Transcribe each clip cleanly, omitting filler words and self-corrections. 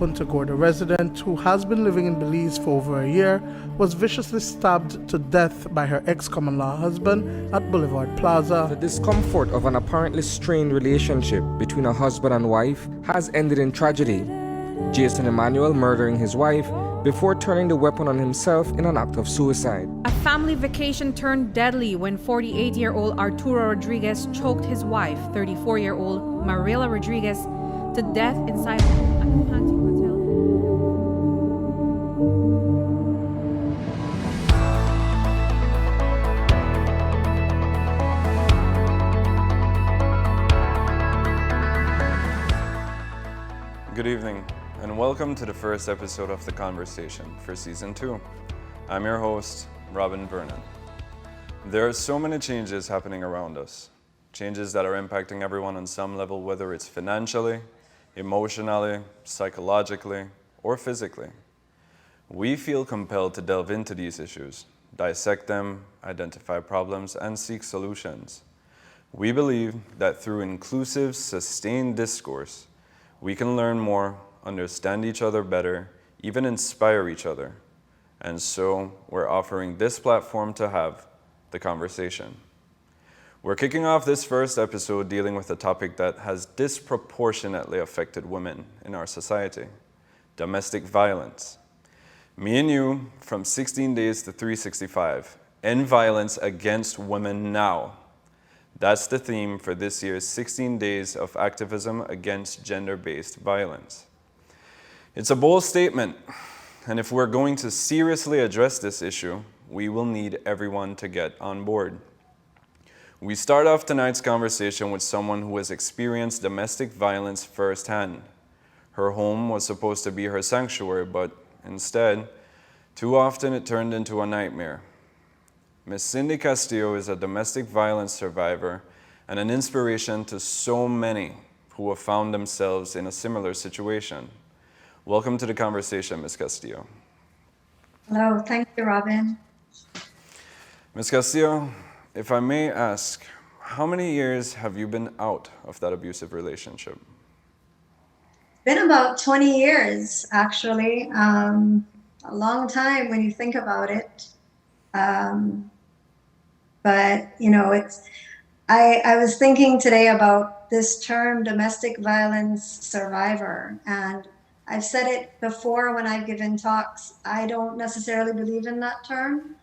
Punta Gorda resident who has been living in Belize for over a year was viciously stabbed to death by her ex-common law husband at Boulevard Plaza. The discomfort of an apparently strained relationship between a husband and wife has ended in tragedy. Jason Emmanuel murdering his wife before turning the weapon on himself in an act of suicide. A family vacation turned deadly when 48-year-old Arturo Rodriguez choked his wife, 34-year-old Mariela Rodriguez, to death inside a home at the Panty Hotel. Good evening, and welcome to the first episode of The Conversation for Season 2. I'm your host, Robin Vernon. There are so many changes happening around us, changes that are impacting everyone on some level, whether it's financially, emotionally, psychologically, or physically. We feel compelled to delve into these issues, dissect them, identify problems, and seek solutions. We believe that through inclusive, sustained discourse, we can learn more, understand each other better, even inspire each other. And so we're offering this platform to have the conversation. We're kicking off this first episode dealing with a topic that has disproportionately affected women in our society: domestic violence. Me and you, from 16 days to 365, end violence against women now. That's the theme for this year's 16 Days of Activism Against Gender-Based Violence. It's a bold statement, and if we're going to seriously address this issue, we will need everyone to get on board. We start off tonight's conversation with someone who has experienced domestic violence firsthand. Her home was supposed to be her sanctuary, but instead, too often it turned into a nightmare. Ms. Cindy Castillo is a domestic violence survivor and an inspiration to so many who have found themselves in a similar situation. Welcome to the conversation, Ms. Castillo. Hello, thank you, Robin. Ms. Castillo, if I may ask, how many years have you been out of that abusive relationship? It's been about 20 years, actually. A long time when you think about it. But, you know, I was thinking today about this term, domestic violence survivor. And I've said it before when I've given talks. I don't necessarily believe in that term.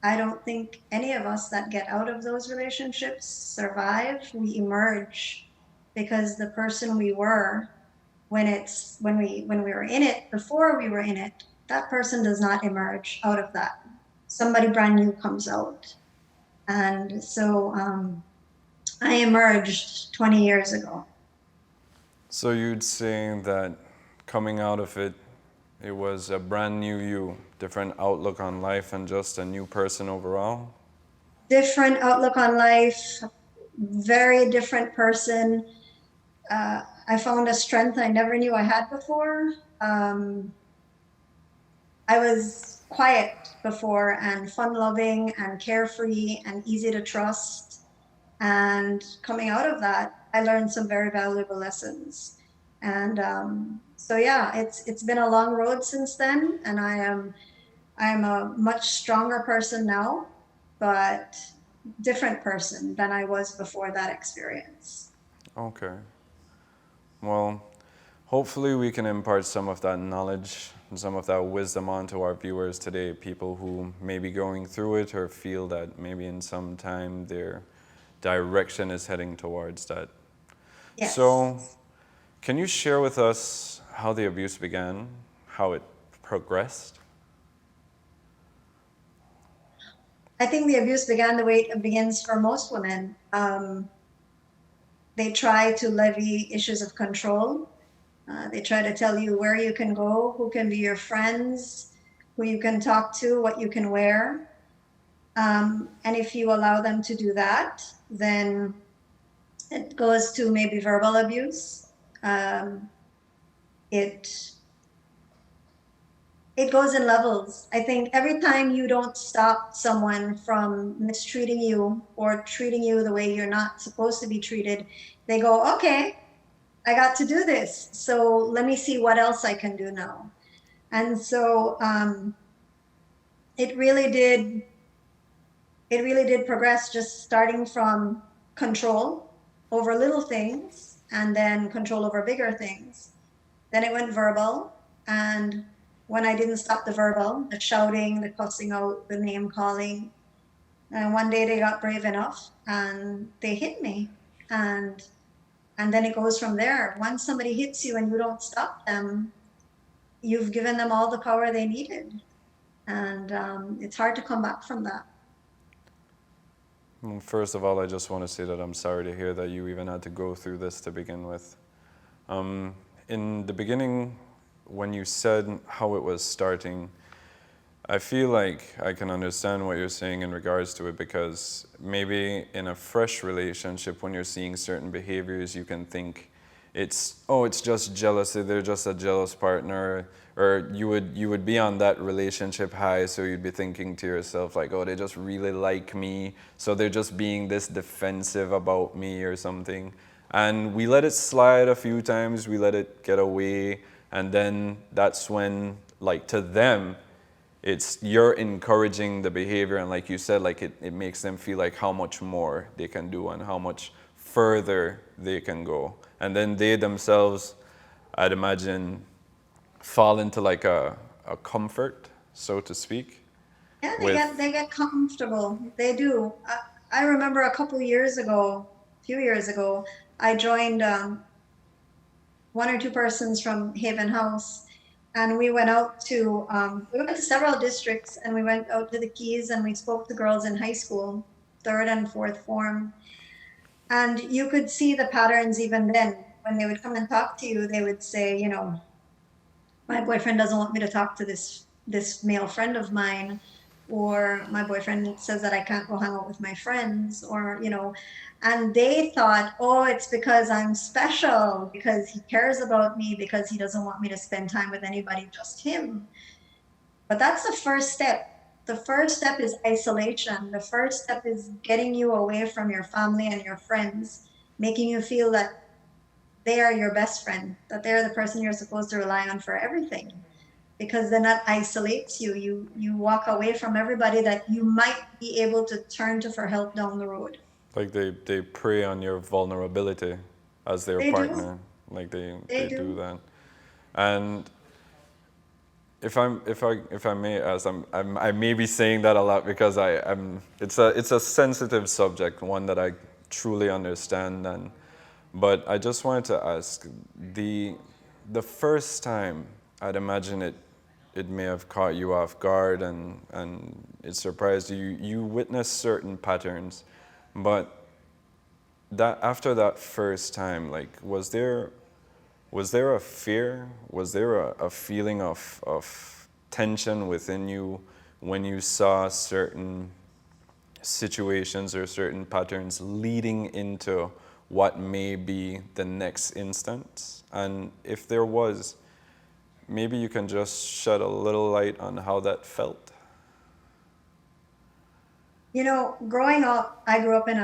I don't think any of us that get out of those relationships survive. We emerge because the person we were when we were in it, before we were in it, that person does not emerge out of that. Somebody brand new comes out. And so I emerged 20 years ago. So you'd say that coming out of it, it was a brand new you, different outlook on life, and just a new person overall? Different outlook on life, very different person. I found a strength I never knew I had before. I was quiet before and fun-loving and carefree and easy to trust. And coming out of that, I learned some very valuable lessons. And so yeah, it's been a long road since then, and I'm a much stronger person now, but different person than I was before that experience. Okay. Well, hopefully we can impart some of that knowledge and some of that wisdom onto our viewers today, people who may be going through it or feel that maybe in some time their direction is heading towards that. Yes. So, can you share with us how the abuse began, how it progressed? I think the abuse began the way it begins for most women. They try to levy issues of control. They try to tell you where you can go, who can be your friends, who you can talk to, what you can wear. And if you allow them to do that, then it goes to maybe verbal abuse. It goes in levels. I think every time you don't stop someone from mistreating you or treating you the way you're not supposed to be treated, they go, okay, I got to do this. So let me see what else I can do now. And so it really did progress, just starting from control over little things and then control over bigger things. Then it went verbal. And when I didn't stop the verbal, the shouting, the cussing out, the name calling, and one day they got brave enough and they hit me. And then it goes from there. Once somebody hits you and you don't stop them, you've given them all the power they needed. And it's hard to come back from that. Well, first of all, I just want to say that I'm sorry to hear that you even had to go through this to begin with. In the beginning, when you said how it was starting, I feel like I can understand what you're saying in regards to it, because maybe in a fresh relationship, when you're seeing certain behaviors, you can think it's just jealousy, they're just a jealous partner, or you would be on that relationship high, so you'd be thinking to yourself like, oh, they just really like me, so they're just being this defensive about me or something. And we let it slide a few times, we let it get away, and then that's when, like, to them, it's you're encouraging the behavior, and like you said, like it makes them feel like how much more they can do and how much further they can go. And then they themselves, I'd imagine, fall into like a comfort, so to speak. Yeah, With they get comfortable. They do. I remember a few years ago, I joined one or two persons from Haven House, and we went to several districts, and we went out to the Keys, and we spoke to girls in high school, third and fourth form, and you could see the patterns even then. When they would come and talk to you, they would say, you know, my boyfriend doesn't want me to talk to this male friend of mine, or my boyfriend says that I can't go hang out with my friends, or, you know, and they thought, oh, it's because I'm special, because he cares about me, because he doesn't want me to spend time with anybody, just him. But that's the first step. The first step is isolation. The first step is getting you away from your family and your friends, making you feel that they are your best friend, that they're the person you're supposed to rely on for everything. Because then that isolates you. You walk away from everybody that you might be able to turn to for help down the road. like they prey on your vulnerability as their They do. partner. Like They they do do. that. And if I may ask, I may be saying that a lot because it's a sensitive subject, one that I truly understand, but I just wanted to ask, the first time, I'd imagine it may have caught you off guard, and it surprised you. You witnessed certain patterns, but that after that first time, like, was there a fear? Was there a feeling of tension within you when you saw certain situations or certain patterns leading into what may be the next instance? And if there was, maybe you can just shed a little light on how that felt. You know, growing up, I grew up in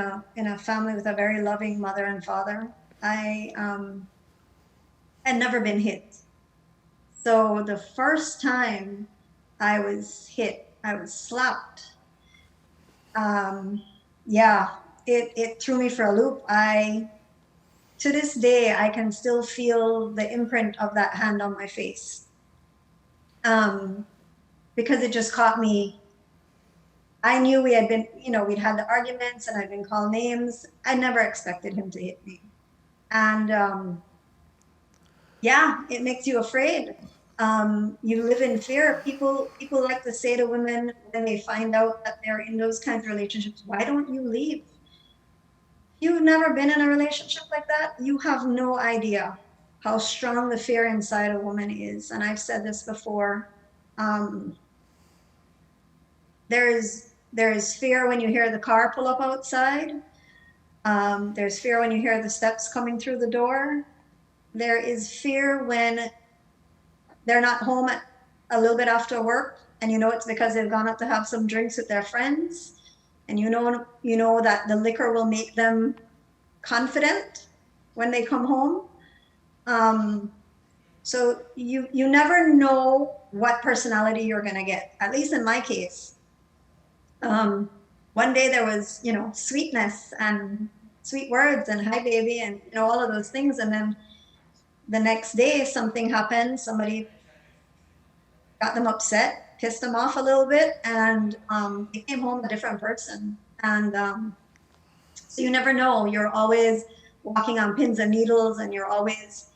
a family with a very loving mother and father. I had never been hit. So the first time I was hit, I was slapped. Yeah, it threw me for a loop. To this day, I can still feel the imprint of that hand on my face. Because it just caught me. I knew we had been, you know, we'd had the arguments and I'd been called names. I never expected him to hit me. And yeah, it makes you afraid. You live in fear. People like to say to women when they find out that they're in those kinds of relationships, why don't you leave? If you've never been in a relationship like that, you have no idea how strong the fear inside a woman is. And I've said this before. There's fear when you hear the car pull up outside. There's fear when you hear the steps coming through the door. There is fear when they're not home at a little bit after work, and you know it's because they've gone out to have some drinks with their friends, and you know that the liquor will make them confident when they come home. So you never know what personality you're gonna get. At least in my case, one day there was, sweetness and sweet words and hi baby and all of those things, and then the next day something happened. Somebody got them upset, pissed them off a little bit, and they came home a different person. And so you never know. You're always walking on pins and needles, and you're always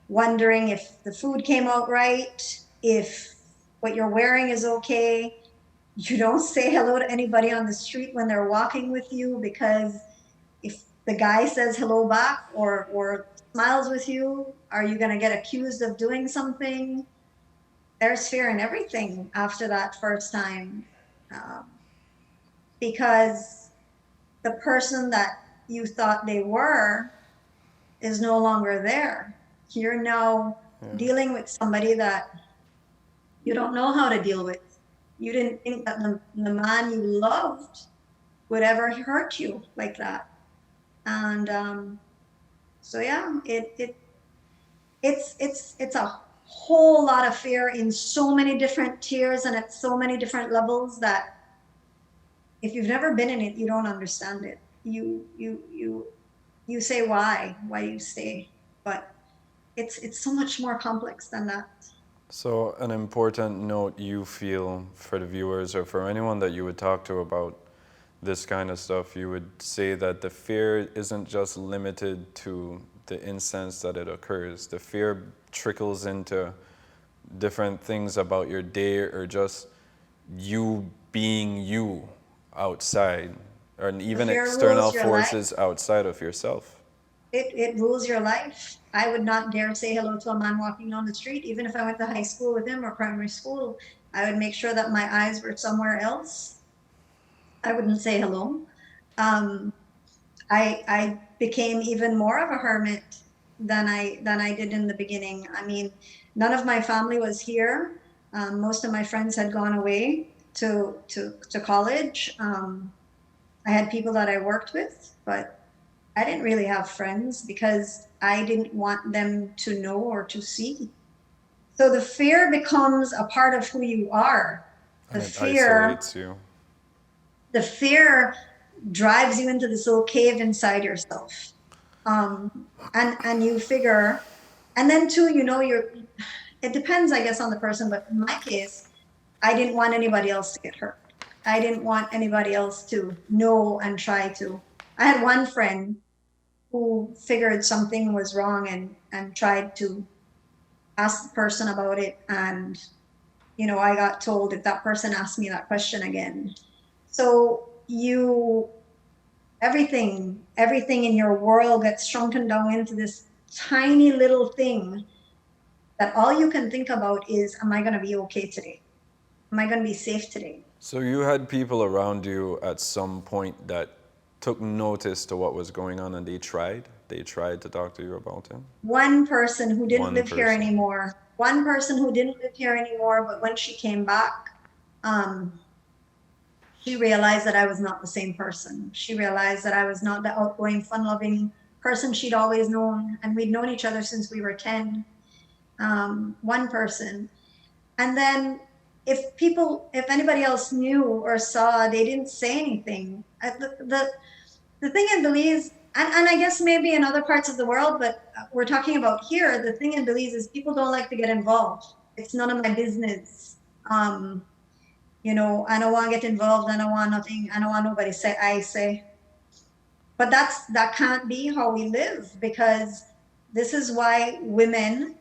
wondering if the food came out right, if what you're wearing is okay. You don't say hello to anybody on the street when they're walking with you, because if the guy says hello back or smiles with you, are you going to get accused of doing something? There's fear in everything after that first time, because the person that you thought they were is no longer there. You're now dealing with somebody that you don't know how to deal with. You didn't think that the man you loved would ever hurt you like that. And so yeah, it's a whole lot of fear in so many different tiers and at so many different levels that if you've never been in it, you don't understand it. You say why you stay, but it's so much more complex than that. So, an important note you feel for the viewers or for anyone that you would talk to about this kind of stuff, you would say that the fear isn't just limited to the instance that it occurs. The fear trickles into different things about your day or just you being you outside, or even Fear external rules your life. forces outside of yourself. It rules your life. I would not dare say hello to a man walking down the street, even if I went to high school with him or primary school. I would make sure that my eyes were somewhere else. I wouldn't say hello. I became even more of a hermit than I did in the beginning. I mean, none of my family was here. Most of my friends had gone away to college. I had people that I worked with, but I didn't really have friends because I didn't want them to know or to see. So the fear becomes a part of who you are. And it isolates you. The fear drives you into this little cave inside yourself. And you figure, and then too, it depends, I guess, on the person, but in my case, I didn't want anybody else to get hurt. I didn't want anybody else to know and try to. I had one friend who figured something was wrong and tried to ask the person about it. And, I got told if that person asked me that question again. So everything in your world gets shrunken down into this tiny little thing that all you can think about is, am I going to be okay today? Am I going to be safe today? So you had people around you at some point that took notice to what was going on and they tried to talk to you about it? One person who didn't live here anymore. One person who didn't live here anymore, but when she came back, she realized that I was not the same person. She realized that I was not the outgoing, fun-loving person she'd always known. And we'd known each other since we were 10. One person. And then if anybody else knew or saw, they didn't say anything. The thing in Belize, and I guess maybe in other parts of the world, but we're talking about here, the thing in Belize is people don't like to get involved. It's none of my business. I don't want to get involved. I don't want nothing. I don't want nobody say, I say. But that can't be how we live, because this is why women,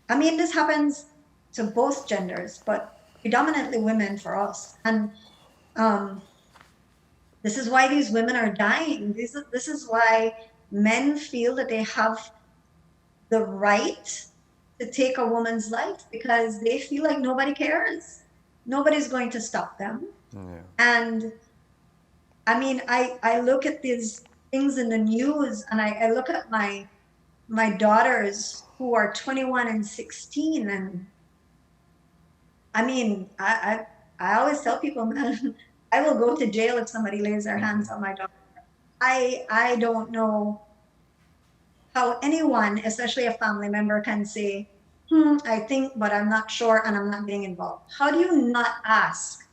this happens to both genders, but predominantly women for us. And this is why these women are dying. This is why men feel that they have the right to take a woman's life, because they feel like nobody cares. Nobody's going to stop them. Yeah. And I look at these things in the news, and I look at my daughters who are 21 and 16, and I always tell people, man, I will go to jail if somebody lays their hands on my daughter. I don't know how anyone, especially a family member, can say, I think, but I'm not sure and I'm not getting involved. How do you not ask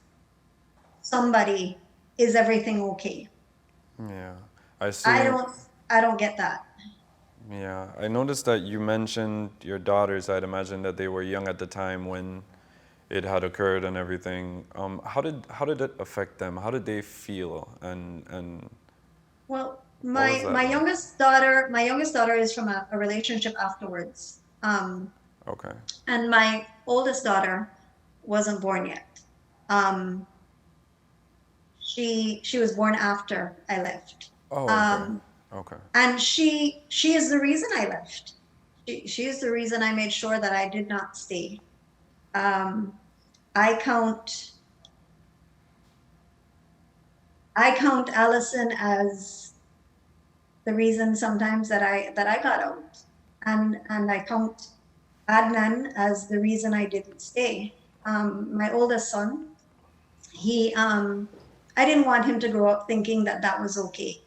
somebody, is everything okay? Yeah. I see. I don't get that. Yeah. I noticed that you mentioned your daughters. I'd imagine that they were young at the time when it had occurred and everything. How did it affect them? How did they feel? And Well, what was that like? my youngest daughter is from a relationship afterwards. Okay. And my oldest daughter wasn't born yet. Um, she was born after I left. Oh, okay. Um, Okay. and she is the reason I left. She is the reason I made sure that I did not stay. Um, I count I count Allison as the reason sometimes that I got out, and I count Adnan as the reason I didn't stay. My oldest son, he I didn't want him to grow up thinking that that was okay.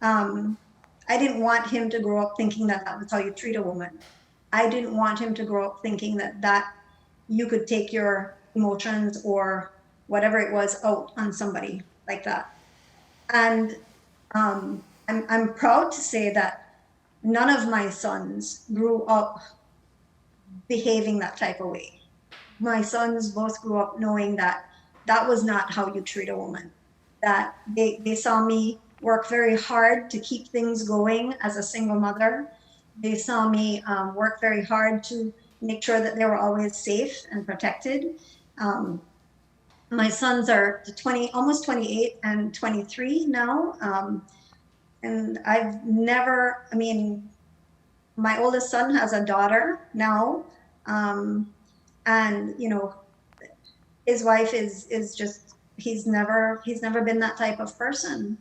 Um, I didn't want him to grow up thinking that that was how you treat a woman. I didn't want him to grow up thinking that you could take your emotions or whatever it was out on somebody like that. And I'm proud to say that none of my sons grew up behaving that type of way. My sons both grew up knowing that that was not how you treat a woman, that they saw me work very hard to keep things going as a single mother. They saw me work very hard to make sure that they were always safe and protected. Um, my sons are 20, almost 28 and 23 now. And I've never, I mean, my oldest son has a daughter now. And, you know, his wife is just, he's never been that type of person.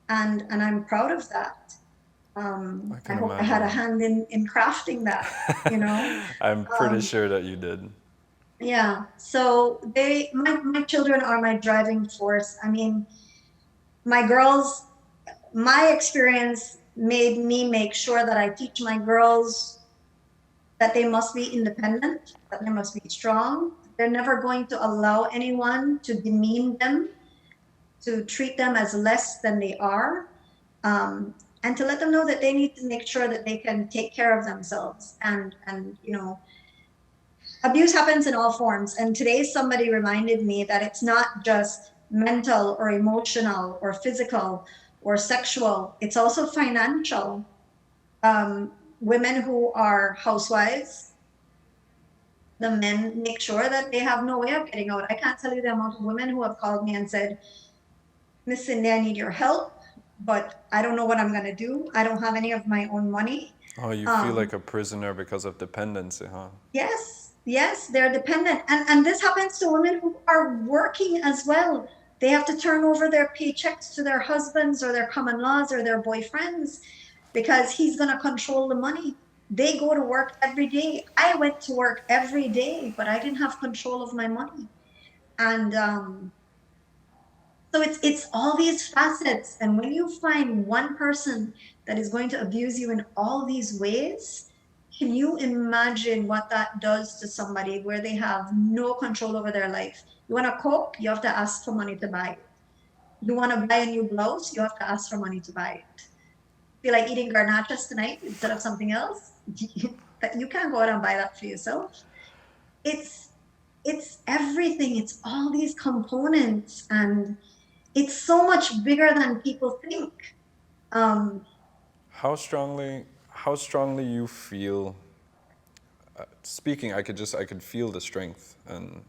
And I'm proud of that. I I can hope I had a imagine. hand in crafting that, you know. I'm pretty sure that you did. Yeah. So my children are my driving force. I mean, my girls, my experience made me make sure that I teach my girls that they must be independent, that they must be strong. They're never going to allow anyone to demean them, to treat them as less than they are, and to let them know that they need to make sure that they can take care of themselves. And you know, abuse happens in all forms. And today somebody reminded me that it's not just mental or emotional or physical or sexual, it's also financial. Women who are housewives, the men make sure that they have no way of getting out. I can't tell you the amount of women who have called me and said, Miss Cindy, I need your help, but I don't know what I'm going to do. I don't have any of my own money. Oh, you feel like a prisoner because of dependency, huh? Yes, they're dependent. And this happens to women who are working as well. They have to turn over their paychecks to their husbands or their common laws or their boyfriends because he's going to control the money. They go to work every day. I went to work every day, but I didn't have control of my money. And so it's all these facets. And when you find one person that is going to abuse you in all these ways, can you imagine what that does to somebody where they have no control over their life? You want to cook, you have to ask for money to buy it. You want to buy a new blouse, you have to ask for money to buy it. Feel like eating garnachas tonight instead of something else? You can't go out and buy that for yourself. It's everything. It's all these components, and it's so much bigger than people think. How strongly you feel? Speaking, I could feel the strength and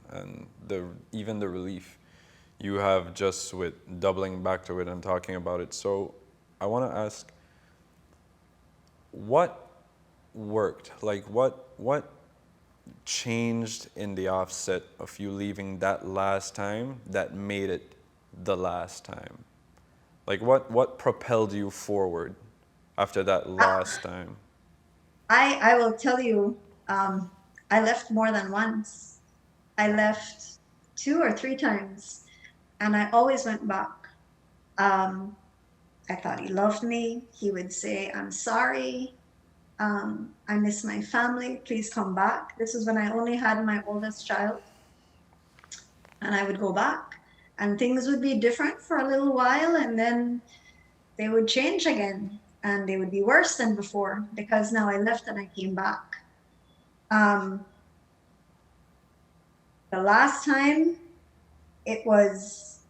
the even the relief you have just with doubling back to it and talking about it. So, I want to ask, what worked? Like what changed in the offset of you leaving that last time that made it the last time? Like what propelled you forward after that last time? I will tell you, I left more than once. I left 2 or 3 times, and I always went back. I thought he loved me. He would say, I'm sorry. I miss my family. Please come back. This was when I only had my oldest child. And I would go back and things would be different for a little while and then they would change again and they would be worse than before because now I left and I came back. The last time it was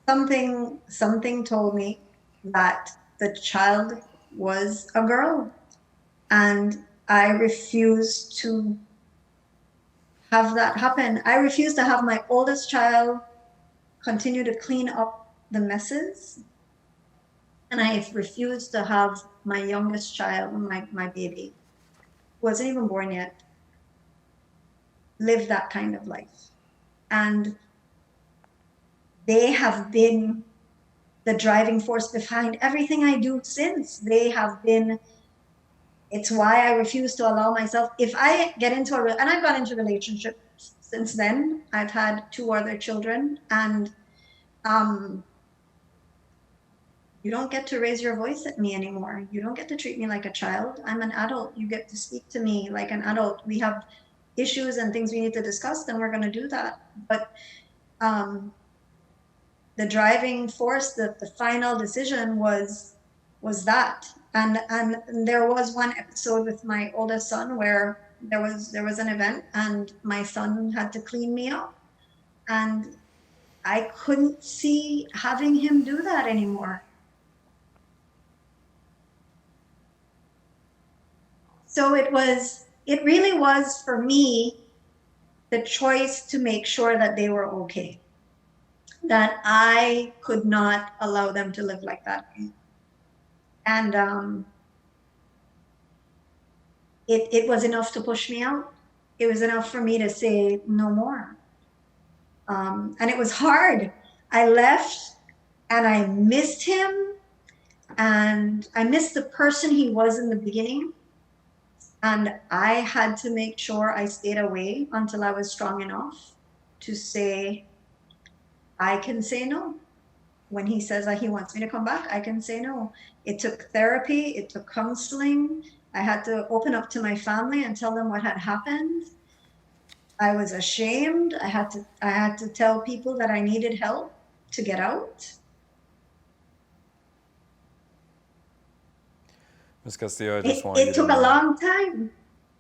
something told me that the child was a girl and I refused to have that happen. I refused to have my oldest child continue to clean up the messes. And I refused to have my youngest child, my baby, who wasn't even born yet, live that kind of life. And they have been the driving force behind everything I do since. They have been, it's why I refuse to allow myself, if I get into and I've got into relationships since then. I've had 2 other children and you don't get to raise your voice at me anymore. You don't get to treat me like a child. I'm an adult. You get to speak to me like an adult. We have issues and things we need to discuss, then we're going to do that. But the driving force, the final decision was that. And there was one episode with my oldest son where there was an event and my son had to clean me up. And I couldn't see having him do that anymore. So it really was for me the choice to make sure that they were okay, that I could not allow them to live like that. And it was enough to push me out. It was enough for me to say no more. And it was hard. I left and I missed him and I missed the person he was in the beginning. And I had to make sure I stayed away until I was strong enough to say, I can say no. When he says that he wants me to come back, I can say no. It took therapy, it took counseling. I had to open up to my family and tell them what had happened. I was ashamed. I had to tell people that I needed help to get out. Ms. Castillo, I just want you to It took a long time.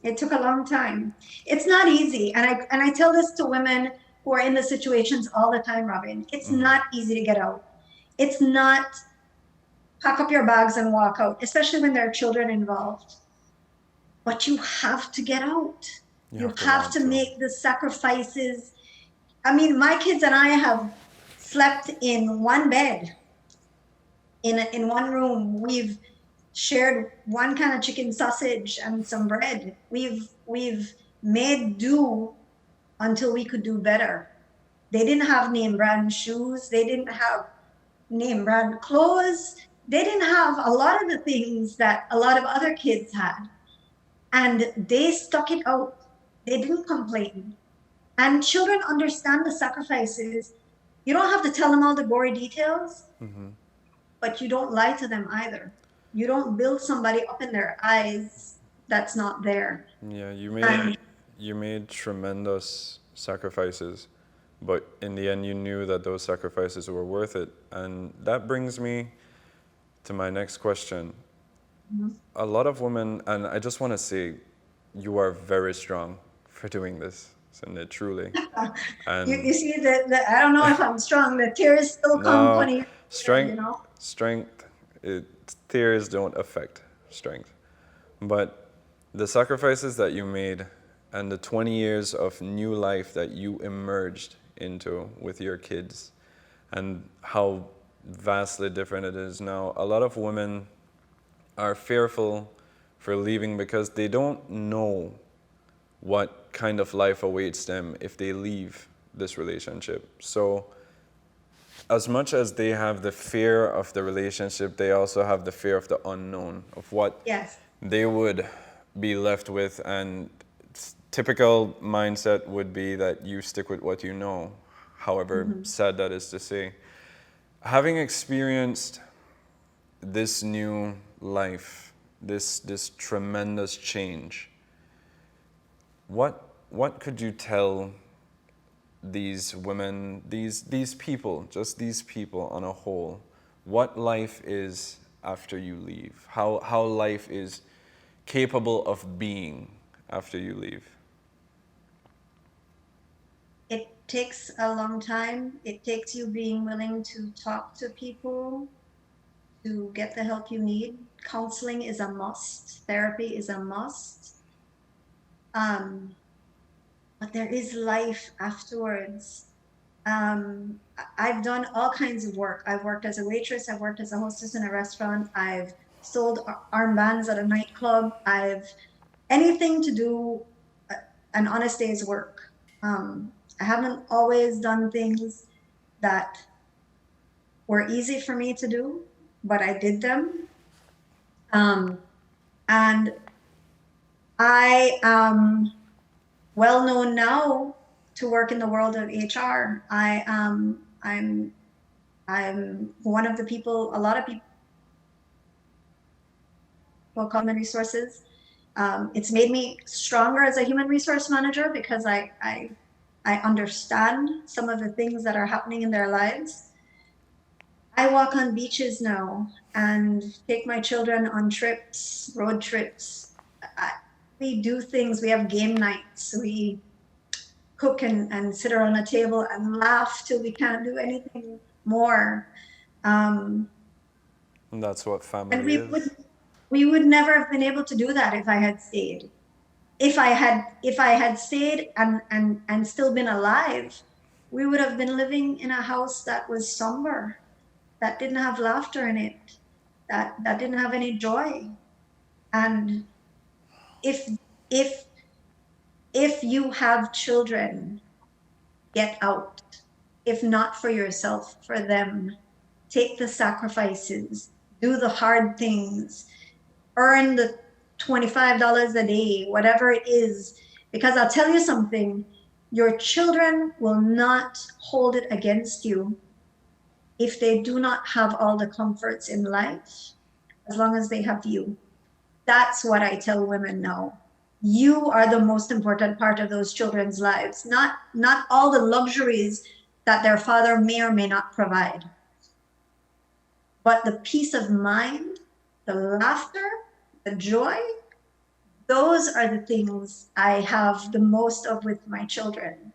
It took a long time. It's not easy. And I tell this to women who are in the situations all the time, Robin. It's not easy to get out. It's not pack up your bags and walk out, especially when there are children involved. But you have to get out. You have to make the sacrifices. I mean, my kids and I have slept in one bed, in one room. We've shared one kind of chicken sausage and some bread. We've made do until we could do better. They didn't have name brand shoes. They didn't have name brand clothes. They didn't have a lot of the things that a lot of other kids had. And they stuck it out. They didn't complain. And children understand the sacrifices. You don't have to tell them all the gory details, but you don't lie to them either. You don't build somebody up in their eyes that's not there. Yeah, you made tremendous sacrifices, but in the end you knew that those sacrifices were worth it. And that brings me to my next question. A lot of women, and I just want to say, you are very strong for doing this, Cindy, truly. And you see, I don't know if I'm strong. The tears still come 20 years later, you know? Strength, tears don't affect strength. But the sacrifices that you made and the 20 years of new life that you emerged into with your kids and how vastly different it is now. A lot of women are fearful for leaving because they don't know what kind of life awaits them if they leave this relationship. So as much as they have the fear of the relationship, they also have the fear of the unknown, of what they would be left with. And typical mindset would be that you stick with what you know, however sad that is to say. Having experienced this new life, this tremendous change, what could you tell these women, these people, just these people on a whole, what life is after you leave? How life is capable of being after you leave? It takes a long time. It takes you being willing to talk to people to get the help you need. Counseling is a must. Therapy is a must. But there is life afterwards. I've done all kinds of work. I've worked as a waitress. I've worked as a hostess in a restaurant. I've sold armbands at a nightclub. Anything to do an honest day's work. I haven't always done things that were easy for me to do, but I did them. And I am well known now to work in the world of HR. I'm one of the people, a lot of people call human resources. It's made me stronger as a human resource manager because I understand some of the things that are happening in their lives. I walk on beaches now and take my children on trips, road trips. We do things, we have game nights, we cook and sit around a table and laugh till we can't do anything more. And that's what family And is. we would never have been able to do that if I had stayed. If I had stayed and still been alive, we would have been living in a house that was somber, that didn't have laughter in it, that didn't have any joy. And if you have children, get out. If not for yourself, for them. Take the sacrifices, do the hard things, earn the $25 a day, whatever it is. Because I'll tell you something, your children will not hold it against you if they do not have all the comforts in life, as long as they have you. That's what I tell women now. You are the most important part of those children's lives, not all the luxuries that their father may or may not provide. But the peace of mind, the laughter, the joy, those are the things I have the most of with my children.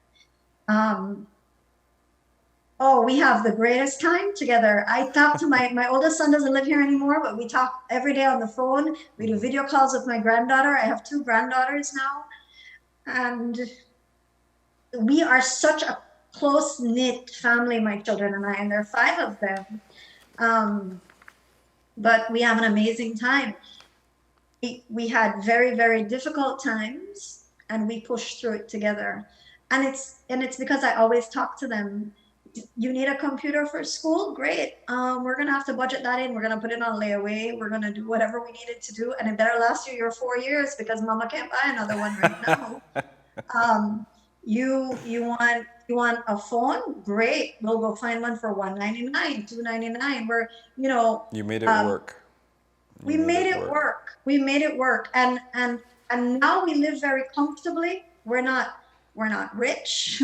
We have the greatest time together. I talk to my oldest son doesn't live here anymore, but we talk every day on the phone. We do video calls with my granddaughter. I have 2 granddaughters now. And we are such a close-knit family, my children and I, and there are 5 of them. But we have an amazing time. We had very, very difficult times and we pushed through it together. And it's because I always talk to them. You need a computer for school? Great. We're going to have to budget that in. We're going to put it on layaway. We're going to do whatever we needed to do. And it better last you your 4 years because mama can't buy another one right now. You want a phone? Great. We'll go find one for $199, $299. We're, You made it work. We made it work. We made it work. And now we live very comfortably. We're not rich.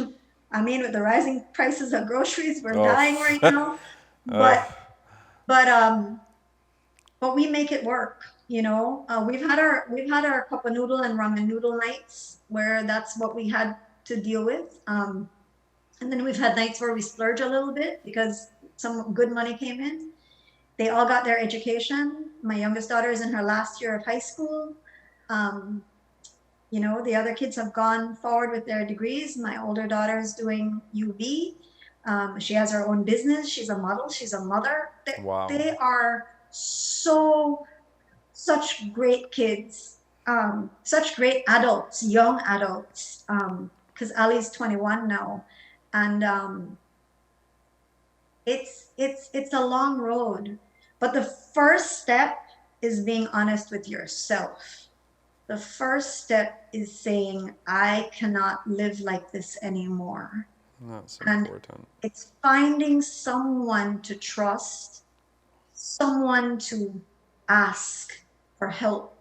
I mean, with the rising prices of groceries, we're dying right now. But we make it work. We've had our cup of noodle and ramen noodle nights where that's what we had to deal with. And then we've had nights where we splurge a little bit because some good money came in. They all got their education. My youngest daughter is in her last year of high school. The other kids have gone forward with their degrees. My older daughter is doing UB. She has her own business. She's a model. She's a mother. Wow. They are such great kids, such great adults, young adults, because Ali's 21 now. And it's a long road. But the first step is being honest with yourself. The first step is saying, I cannot live like this anymore. That's and important. It's finding someone to trust, someone to ask for help.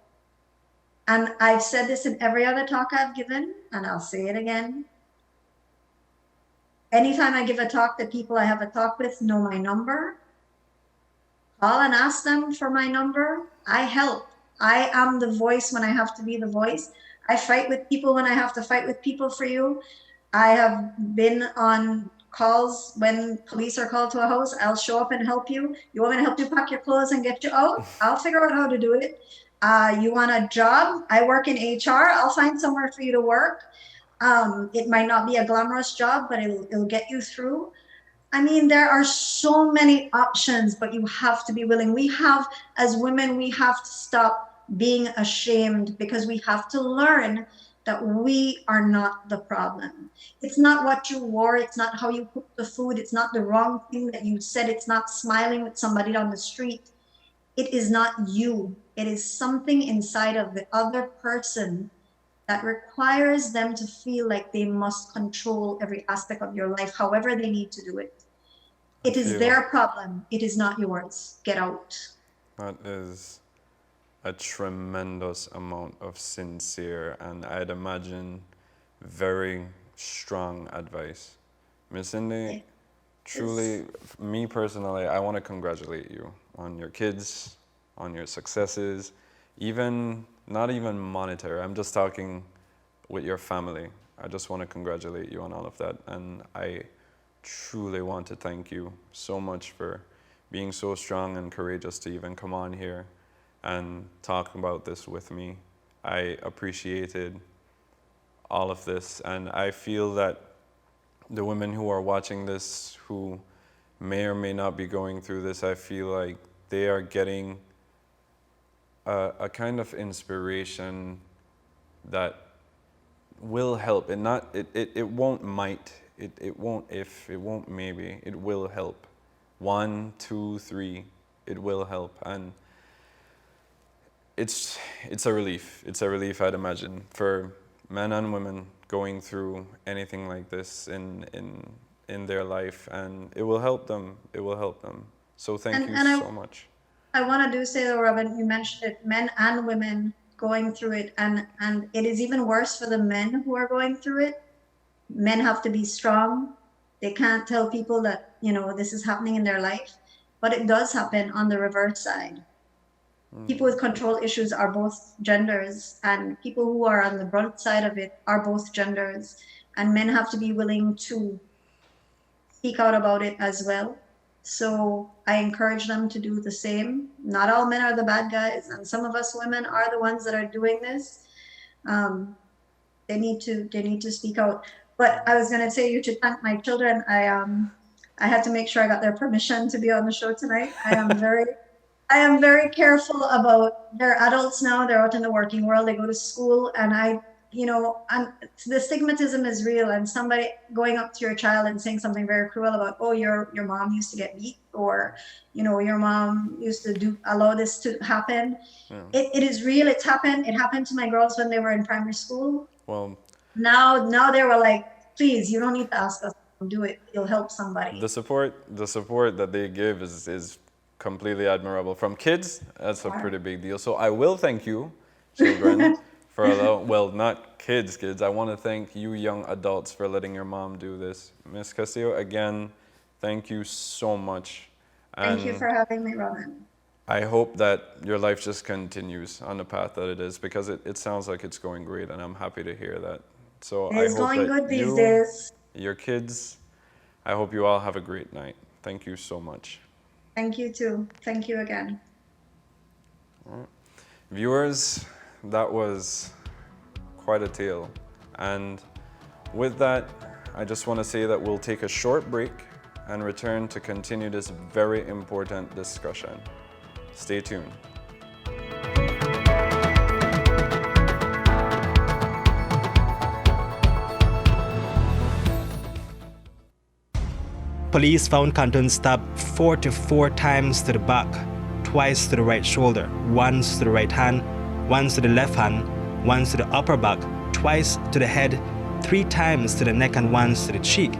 And I've said this in every other talk I've given, and I'll say it again. Anytime I give a talk, the people I have a talk with know my number. Call and ask them for my number. I help. I am the voice when I have to be the voice. I fight with people when I have to fight with people for you. I have been on calls when police are called to a house. I'll show up and help you. You want me to help you pack your clothes and get you out? I'll figure out how to do it. You want a job? I work in HR. I'll find somewhere for you to work. It might not be a glamorous job, but it'll get you through. I mean, there are so many options, but you have to be willing. As women, we have to stop being ashamed, because we have to learn that we are not the problem. It's not what you wore. It's not how you cook the food. It's not the wrong thing that you said. It's not smiling with somebody on the street. It is not you. It is something inside of the other person that requires them to feel like they must control every aspect of your life, however they need to do it. It is their problem. It is not yours. Get out. That is a tremendous amount of sincere and I'd imagine very strong advice. Miss Cindy, truly, me personally, I want to congratulate you on your kids, on your successes, not even monetary. I'm just talking with your family. I just want to congratulate you on all of that. And I truly want to thank you so much for being so strong and courageous to even come on here and talk about this with me. I appreciated all of this, and I feel that the women who are watching this who may or may not be going through this, I feel like they are getting a kind of inspiration that will help. And it won't might, it won't if, it won't maybe, it will help. 1, 2, 3, it will help. And it's a relief. It's a relief, I'd imagine, for men and women going through anything like this in their life, and it will help them. It will help them. So thank you so much. I want to say though, Robin, you mentioned it, men and women going through it, and it is even worse for the men who are going through it. Men have to be strong. They can't tell people that, this is happening in their life, but it does happen on the reverse side. People with control issues are both genders, and people who are on the brunt side of it are both genders, and men have to be willing to speak out about it as well. So I encourage them to do the same. Not all men are the bad guys, and some of us women are the ones that are doing this. They need to speak out. But I was going to say, you should thank my children. I had to make sure I got their permission to be on the show tonight. I am very careful about, they're adults now, they're out in the working world, they go to school, and the stigmatism is real, and somebody going up to your child and saying something very cruel about, oh, your mom used to get beat, or, your mom used to allow this to happen. Yeah. It is real, it's happened. It happened to my girls when they were in primary school. Well, now they were like, please, you don't need to ask us to do it. You'll help somebody. The support that they give is completely admirable. From kids, that's a pretty big deal. So I will thank you, children, not kids. I want to thank you young adults for letting your mom do this. Ms. Castillo, again, thank you so much. Thank you for having me, Robin. I hope that your life just continues on the path that it is, because it sounds like it's going great, and I'm happy to hear that. So it's going good these days. Your kids, I hope you all have a great night. Thank you so much. Thank you too. Thank you again. All right. Viewers, that was quite a tale. And with that, I just want to say that we'll take a short break and return to continue this very important discussion. Stay tuned. Police found Canton stabbed 44 times to the back, twice to the right shoulder, once to the right hand, once to the left hand, once to the upper back, twice to the head, 3 times to the neck, and once to the cheek.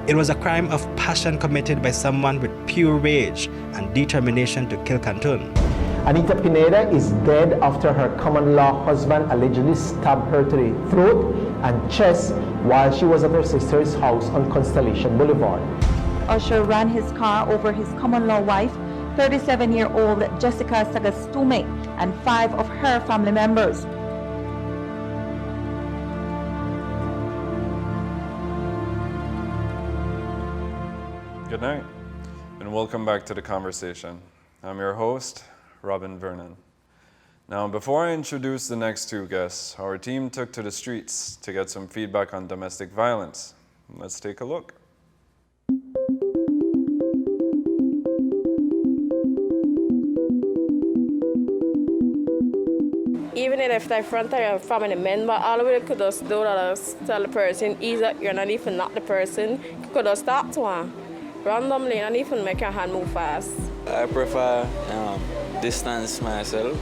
It was a crime of passion committed by someone with pure rage and determination to kill Cantun. Anita Pineda is dead after her common-law husband allegedly stabbed her to the throat and chest while she was at her sister's house on Constellation Boulevard. Usher ran his car over his common-law wife, 37-year-old Jessica Sagastume, and 5 of her family members. Good night, and welcome back to The Conversation. I'm your host, Robin Vernon. Now, before I introduce the next two guests, our team took to the streets to get some feedback on domestic violence. Let's take a look. Even if they front a family member, all we could just do is tell the person, either you're not even not the person, you could just talk to her randomly and even make your hand move fast. I prefer distance myself.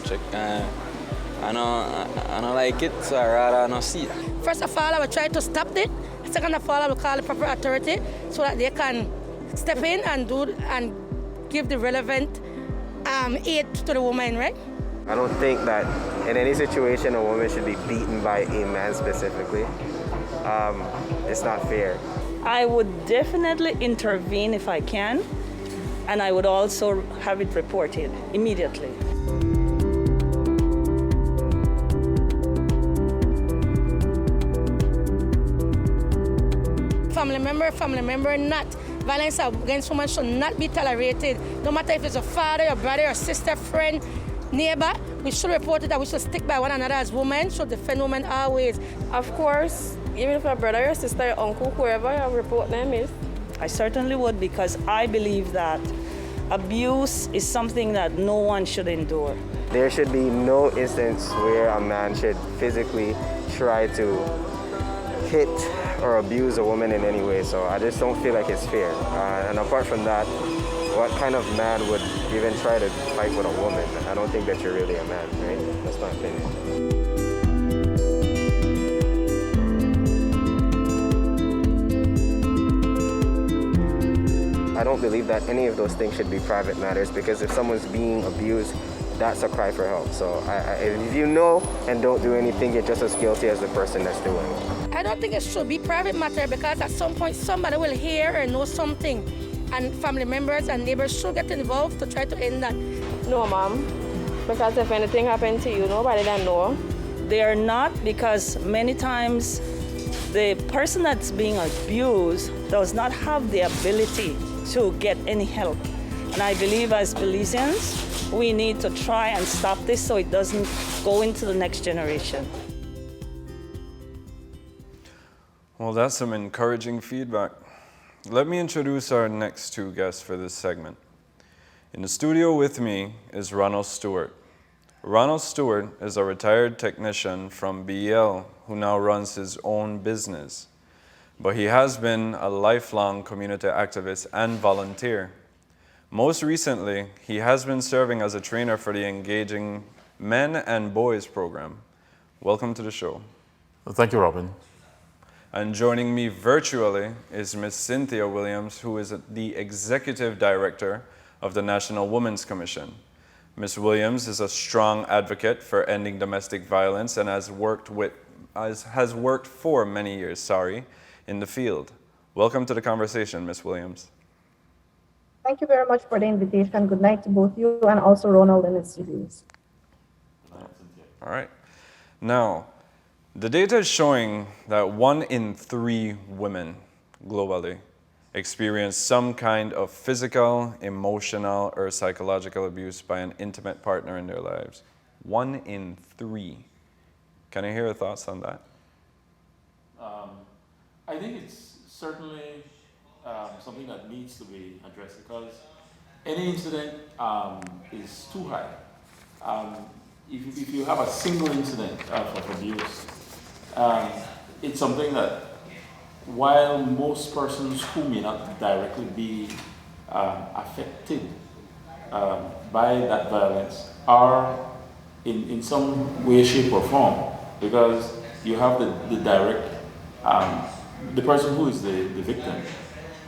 Check, I don't like it, so I rather not see it. First of all, I will try to stop it. Second of all, I will call the proper authority so that they can step in and give the relevant aid to the woman, right? I don't think that in any situation a woman should be beaten by a man specifically. It's not fair. I would definitely intervene if I can, and I would also have it reported immediately. Family member, not. Violence against women should not be tolerated. No matter if it's a father, your brother, your sister, friend, neighbor, we should report it, that we should stick by one another as women, should defend women always. Of course, even if a brother, your sister, your uncle, whoever you report them is. I certainly would, because I believe that abuse is something that no one should endure. There should be no instance where a man should physically try to hit or abuse a woman in any way, so I just don't feel like it's fair. And apart from that, what kind of man would even try to fight with a woman? I don't think that you're really a man, right? That's my opinion. I don't believe that any of those things should be private matters, because if someone's being abused, that's a cry for help. So if you know and don't do anything, you're just as guilty as the person that's doing it. I don't think it should be private matter, because at some point somebody will hear or know something, and family members and neighbors should get involved to try to end that. No, ma'am, because if anything happened to you, nobody don't know. They are not, because many times the person that's being abused does not have the ability to get any help. And I believe as Belizeans, we need to try and stop this so it doesn't go into the next generation. Well, that's some encouraging feedback. Let me introduce our next two guests for this segment. In the studio with me is Ronald Stewart. Ronald Stewart is a retired technician from BEL who now runs his own business. But he has been a lifelong community activist and volunteer. Most recently, he has been serving as a trainer for the Engaging Men and Boys program. Welcome to the show. Well, thank you, Robin. And joining me virtually is Ms. Cynthia Williams, who is the Executive Director of the National Women's Commission. Ms. Williams is a strong advocate for ending domestic violence and has worked for many years, in the field. Welcome to the conversation, Ms. Williams. Thank you very much for the invitation. Good night to both you and also Ronald and his studios. All right. Now, the data is showing that 1 in 3 women globally experience some kind of physical, emotional, or psychological abuse by an intimate partner in their lives. 1 in 3. Can I hear your thoughts on that? I think it's certainly something that needs to be addressed, because any incident is too high. If you have a single incident of abuse, it's something that, while most persons who may not directly be affected by that violence are in some way, shape, or form, because you have the direct the person who is the victim.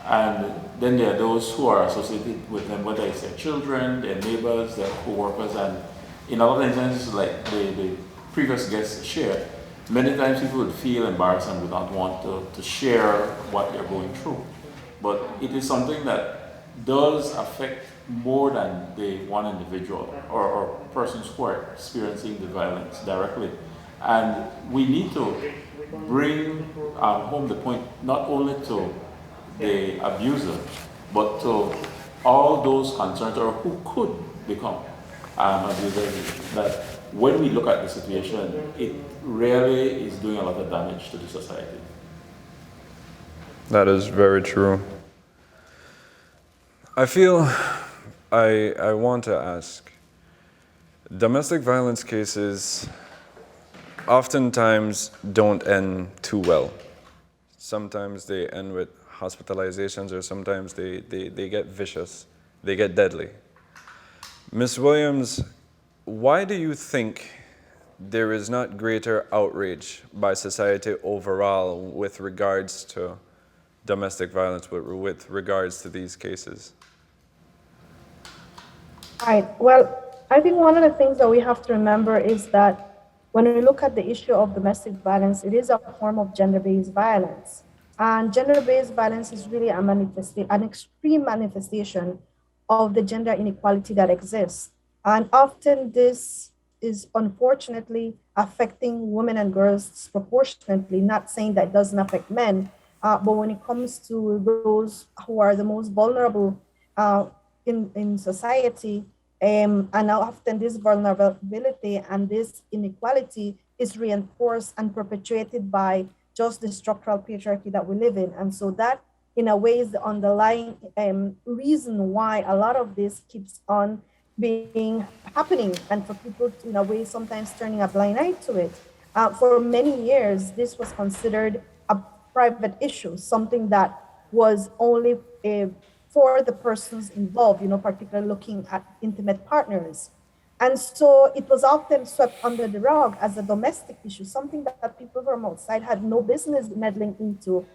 And then there are those who are associated with them, whether it's their children, their neighbors, their co-workers, and in a lot of instances, like the previous guests shared, many times people would feel embarrassed and would not want to share what they're going through. But it is something that does affect more than the one individual or persons who are experiencing the violence directly. And we need to bring home the point not only to the abuser, but to all those concerned or who could become abusers, that when we look at the situation, it really is doing a lot of damage to the society. That is very true. I feel I want to ask, domestic violence cases oftentimes don't end too well. Sometimes they end with hospitalizations, or sometimes they get vicious, they get deadly. Ms. Williams, why do you think there is not greater outrage by society overall with regards to domestic violence, with regards to these cases? Right. Well, I think one of the things that we have to remember is that when we look at the issue of domestic violence, it is a form of gender-based violence. And gender-based violence is really an extreme manifestation of the gender inequality that exists. And often this is unfortunately affecting women and girls disproportionately, not saying that it doesn't affect men, but when it comes to those who are the most vulnerable in society, and often this vulnerability and this inequality is reinforced and perpetuated by just the structural patriarchy that we live in. And so that, in a way, is the underlying reason why a lot of this keeps on being happening, and for people, in a way, sometimes turning a blind eye to it. For many years, this was considered a private issue, something that was only for the persons involved, particularly looking at intimate partners. And so it was often swept under the rug as a domestic issue, something that people from outside had no business meddling into.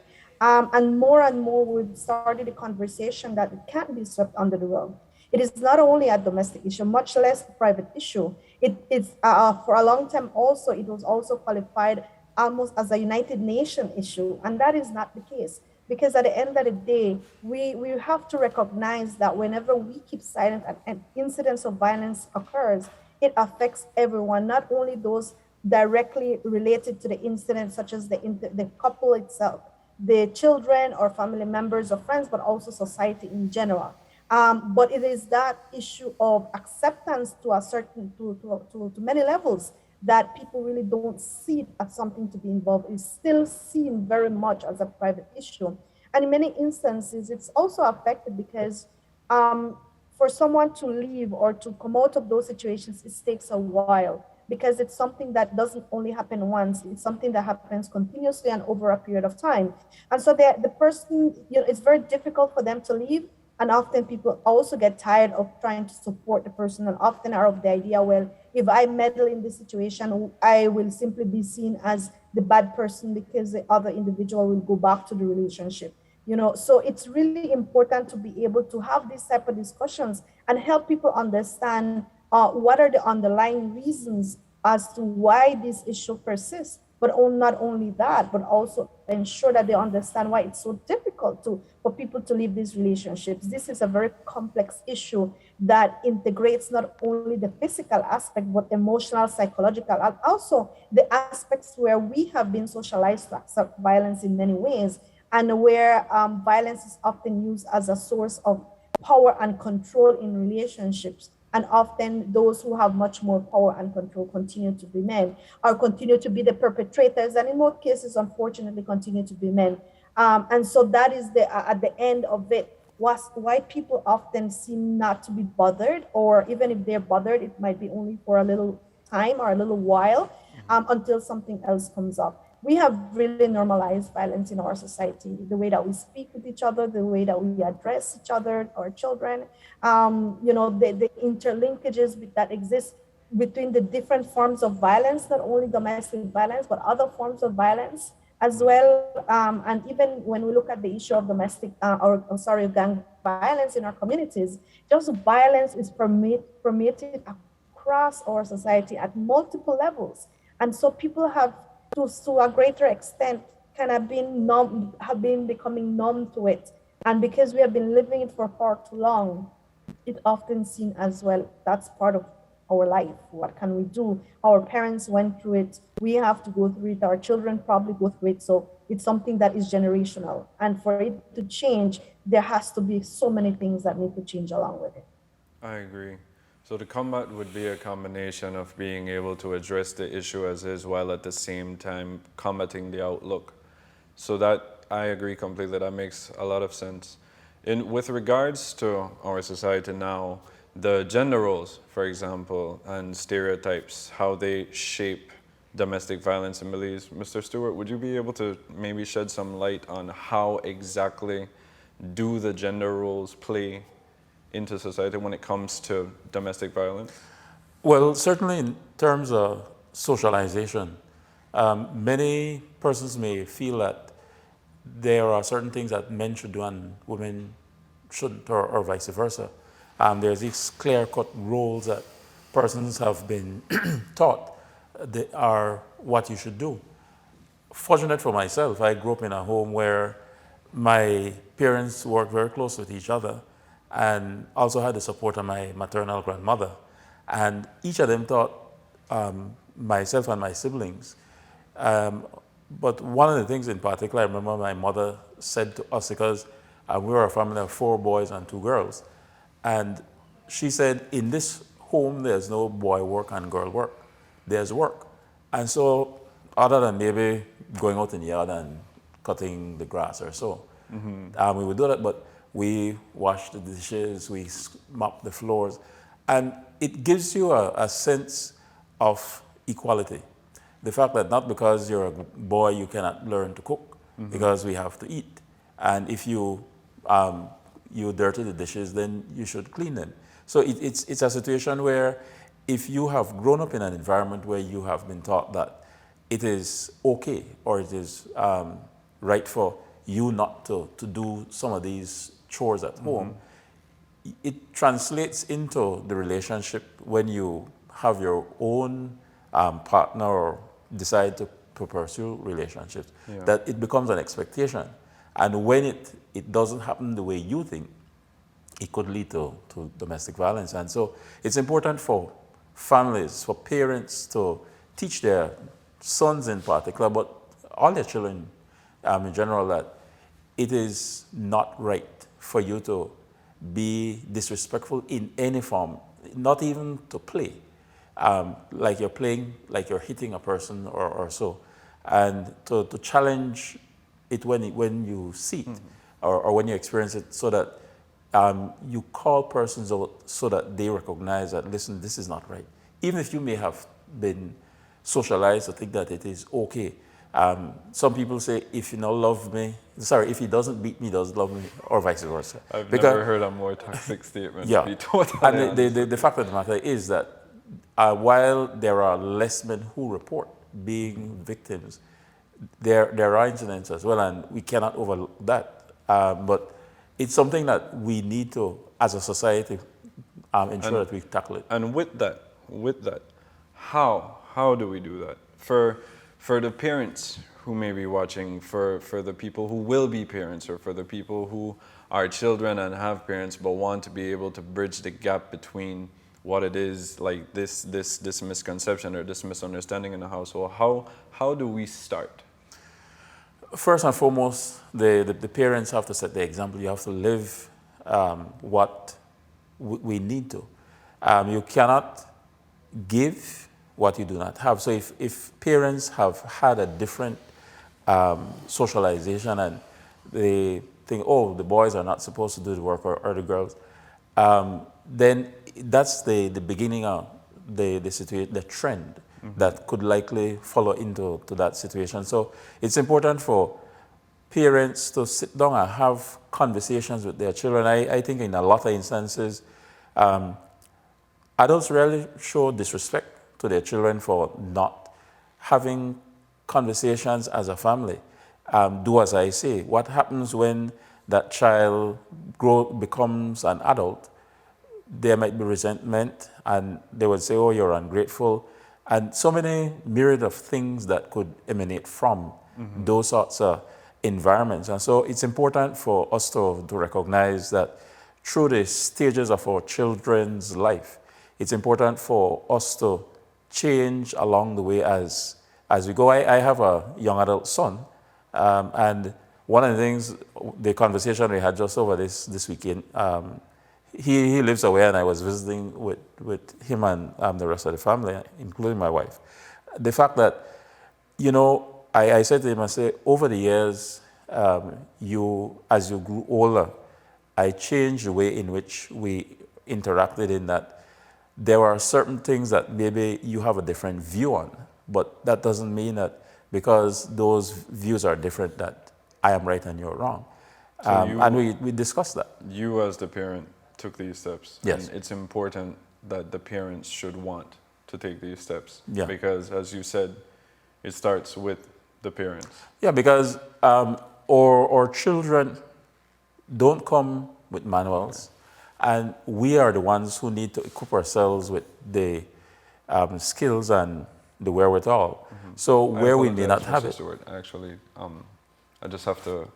And more, we've started a conversation that it can't be swept under the rug. It is not only a domestic issue, much less a private issue. It is, for a long time also, it was also qualified almost as a United Nations issue, and that is not the case. Because at the end of the day, we have to recognize that whenever we keep silent and incidents of violence occurs, it affects everyone, not only those directly related to the incident, such as the couple itself, the children or family members or friends, but also society in general. But it is that issue of acceptance to a certain, to many levels, that people really don't see it as something to be involved. It's still seen very much as a private issue. And in many instances, it's also affected because for someone to leave or to come out of those situations, it takes a while, because it's something that doesn't only happen once. It's something that happens continuously and over a period of time. And so the person, it's very difficult for them to leave. And often people also get tired of trying to support the person, and often are of the idea, well, if I meddle in this situation, I will simply be seen as the bad person because the other individual will go back to the relationship. So it's really important to be able to have these type of discussions and help people understand what are the underlying reasons as to why this issue persists. But not only that, but also ensure that they understand why it's so difficult for people to leave these relationships. This is a very complex issue that integrates not only the physical aspect, but emotional, psychological, and also the aspects where we have been socialized to accept violence in many ways, and where violence is often used as a source of power and control in relationships. And often those who have much more power and control continue to be men, or continue to be the perpetrators, and in most cases, unfortunately, continue to be men. And so that is at the end of it, why people often seem not to be bothered, or even if they're bothered, it might be only for a little time or a little while until something else comes up. We have really normalized violence in our society, the way that we speak with each other, the way that we address each other, our children, the interlinkages that exist between the different forms of violence, not only domestic violence, but other forms of violence. as well. And even when we look at the issue of domestic gang violence in our communities, just violence is permitted across our society at multiple levels. And so people have, to a greater extent, kind of have been becoming numb to it. And because we have been living it for far too long, it often seen as, well, that's part of our life. What can we do? Our parents went through it. We have to go through it. Our children probably go through it. So it's something that is generational. And for it to change, there has to be so many things that need to change along with it. I agree. So the combat would be a combination of being able to address the issue as is while at the same time combating the outlook. So that, I agree completely, that makes a lot of sense. With regards to our society now, the gender roles, for example, and stereotypes, how they shape domestic violence in Belize. Mr. Stewart, would you be able to maybe shed some light on how exactly do the gender roles play into society when it comes to domestic violence? Well, certainly in terms of socialization, many persons may feel that there are certain things that men should do and women shouldn't, or vice versa. There's these clear-cut roles that persons have been taught that are what you should do. Fortunate for myself, I grew up in a home where my parents worked very close with each other and also had the support of my maternal grandmother. And each of them taught myself and my siblings. But one of the things in particular, I remember my mother said to us, because we were a family of 4 boys and 2 girls, and she said, in this home, there's no boy work and girl work. There's work. And so, other than maybe going out in the yard and cutting the grass or so, we would do that, but we wash the dishes, we mop the floors, and it gives you a sense of equality. The fact that not because you're a boy you cannot learn to cook, because we have to eat. And if you dirty the dishes, then you should clean them. So it's a situation where if you have grown up in an environment where you have been taught that it is okay or it is right for you not to do some of these chores at home, it translates into the relationship when you have your own partner or decide to pursue relationships, that it becomes an expectation. And when it doesn't happen the way you think, it could lead to domestic violence. And so it's important for families, for parents to teach their sons in particular, but all their children in general, that it is not right for you to be disrespectful in any form, not even to play. Like you're playing, like you're hitting a person or so. And to challenge it when you see it or when you experience it, so that you call persons out so that they recognize that, listen, this is not right. Even if you may have been socialized to think that it is okay. Some people say, if you don't love me, if he doesn't beat me, he doesn't love me, or vice versa. I've never heard a more toxic statement. Yeah, to be totally and the fact of the matter is that while there are less men who report being victims, there are incidents as well, and we cannot overlook that. But it's something that we need to, as a society, ensure that we tackle it. And with that, how do we do that? For the parents who may be watching, for the people who will be parents, or for the people who are children and have parents but want to be able to bridge the gap between what it is, like this misconception or this misunderstanding in the household, how do we start? First and foremost, the parents have to set the example. You have to live what we need to. You cannot give what you do not have. So if parents have had a different socialization and they think, oh, the boys are not supposed to do the work, or the girls, then that's the beginning of the situation, the trend that could likely follow into that situation. So it's important for parents to sit down and have conversations with their children. I think in a lot of instances, adults rarely show disrespect to their children for not having conversations as a family. Do as I say. What happens when that child becomes an adult? There might be resentment, and they would say, oh, you're ungrateful, and so many myriad of things that could emanate from those sorts of environments. And so it's important for us to recognize that through the stages of our children's life, it's important for us to change along the way as we go. I have a young adult son, and one of the things, the conversation we had just over this weekend, he lives away, and I was visiting with him and the rest of the family, including my wife. The fact that, I said to him, I said, over the years, as you grew older, I changed the way in which we interacted, in that there are certain things that maybe you have a different view on, but that doesn't mean that because those views are different that I am right and you're wrong. And we discussed that. You as the parent took these steps. Yes. And it's important that the parents should want to take these steps. Yeah. Because as you said, it starts with the parents. Yeah, because our children don't come with manuals, and we are the ones who need to equip ourselves with the skills and the wherewithal. So where we may not have it. Stewart, actually, I just have to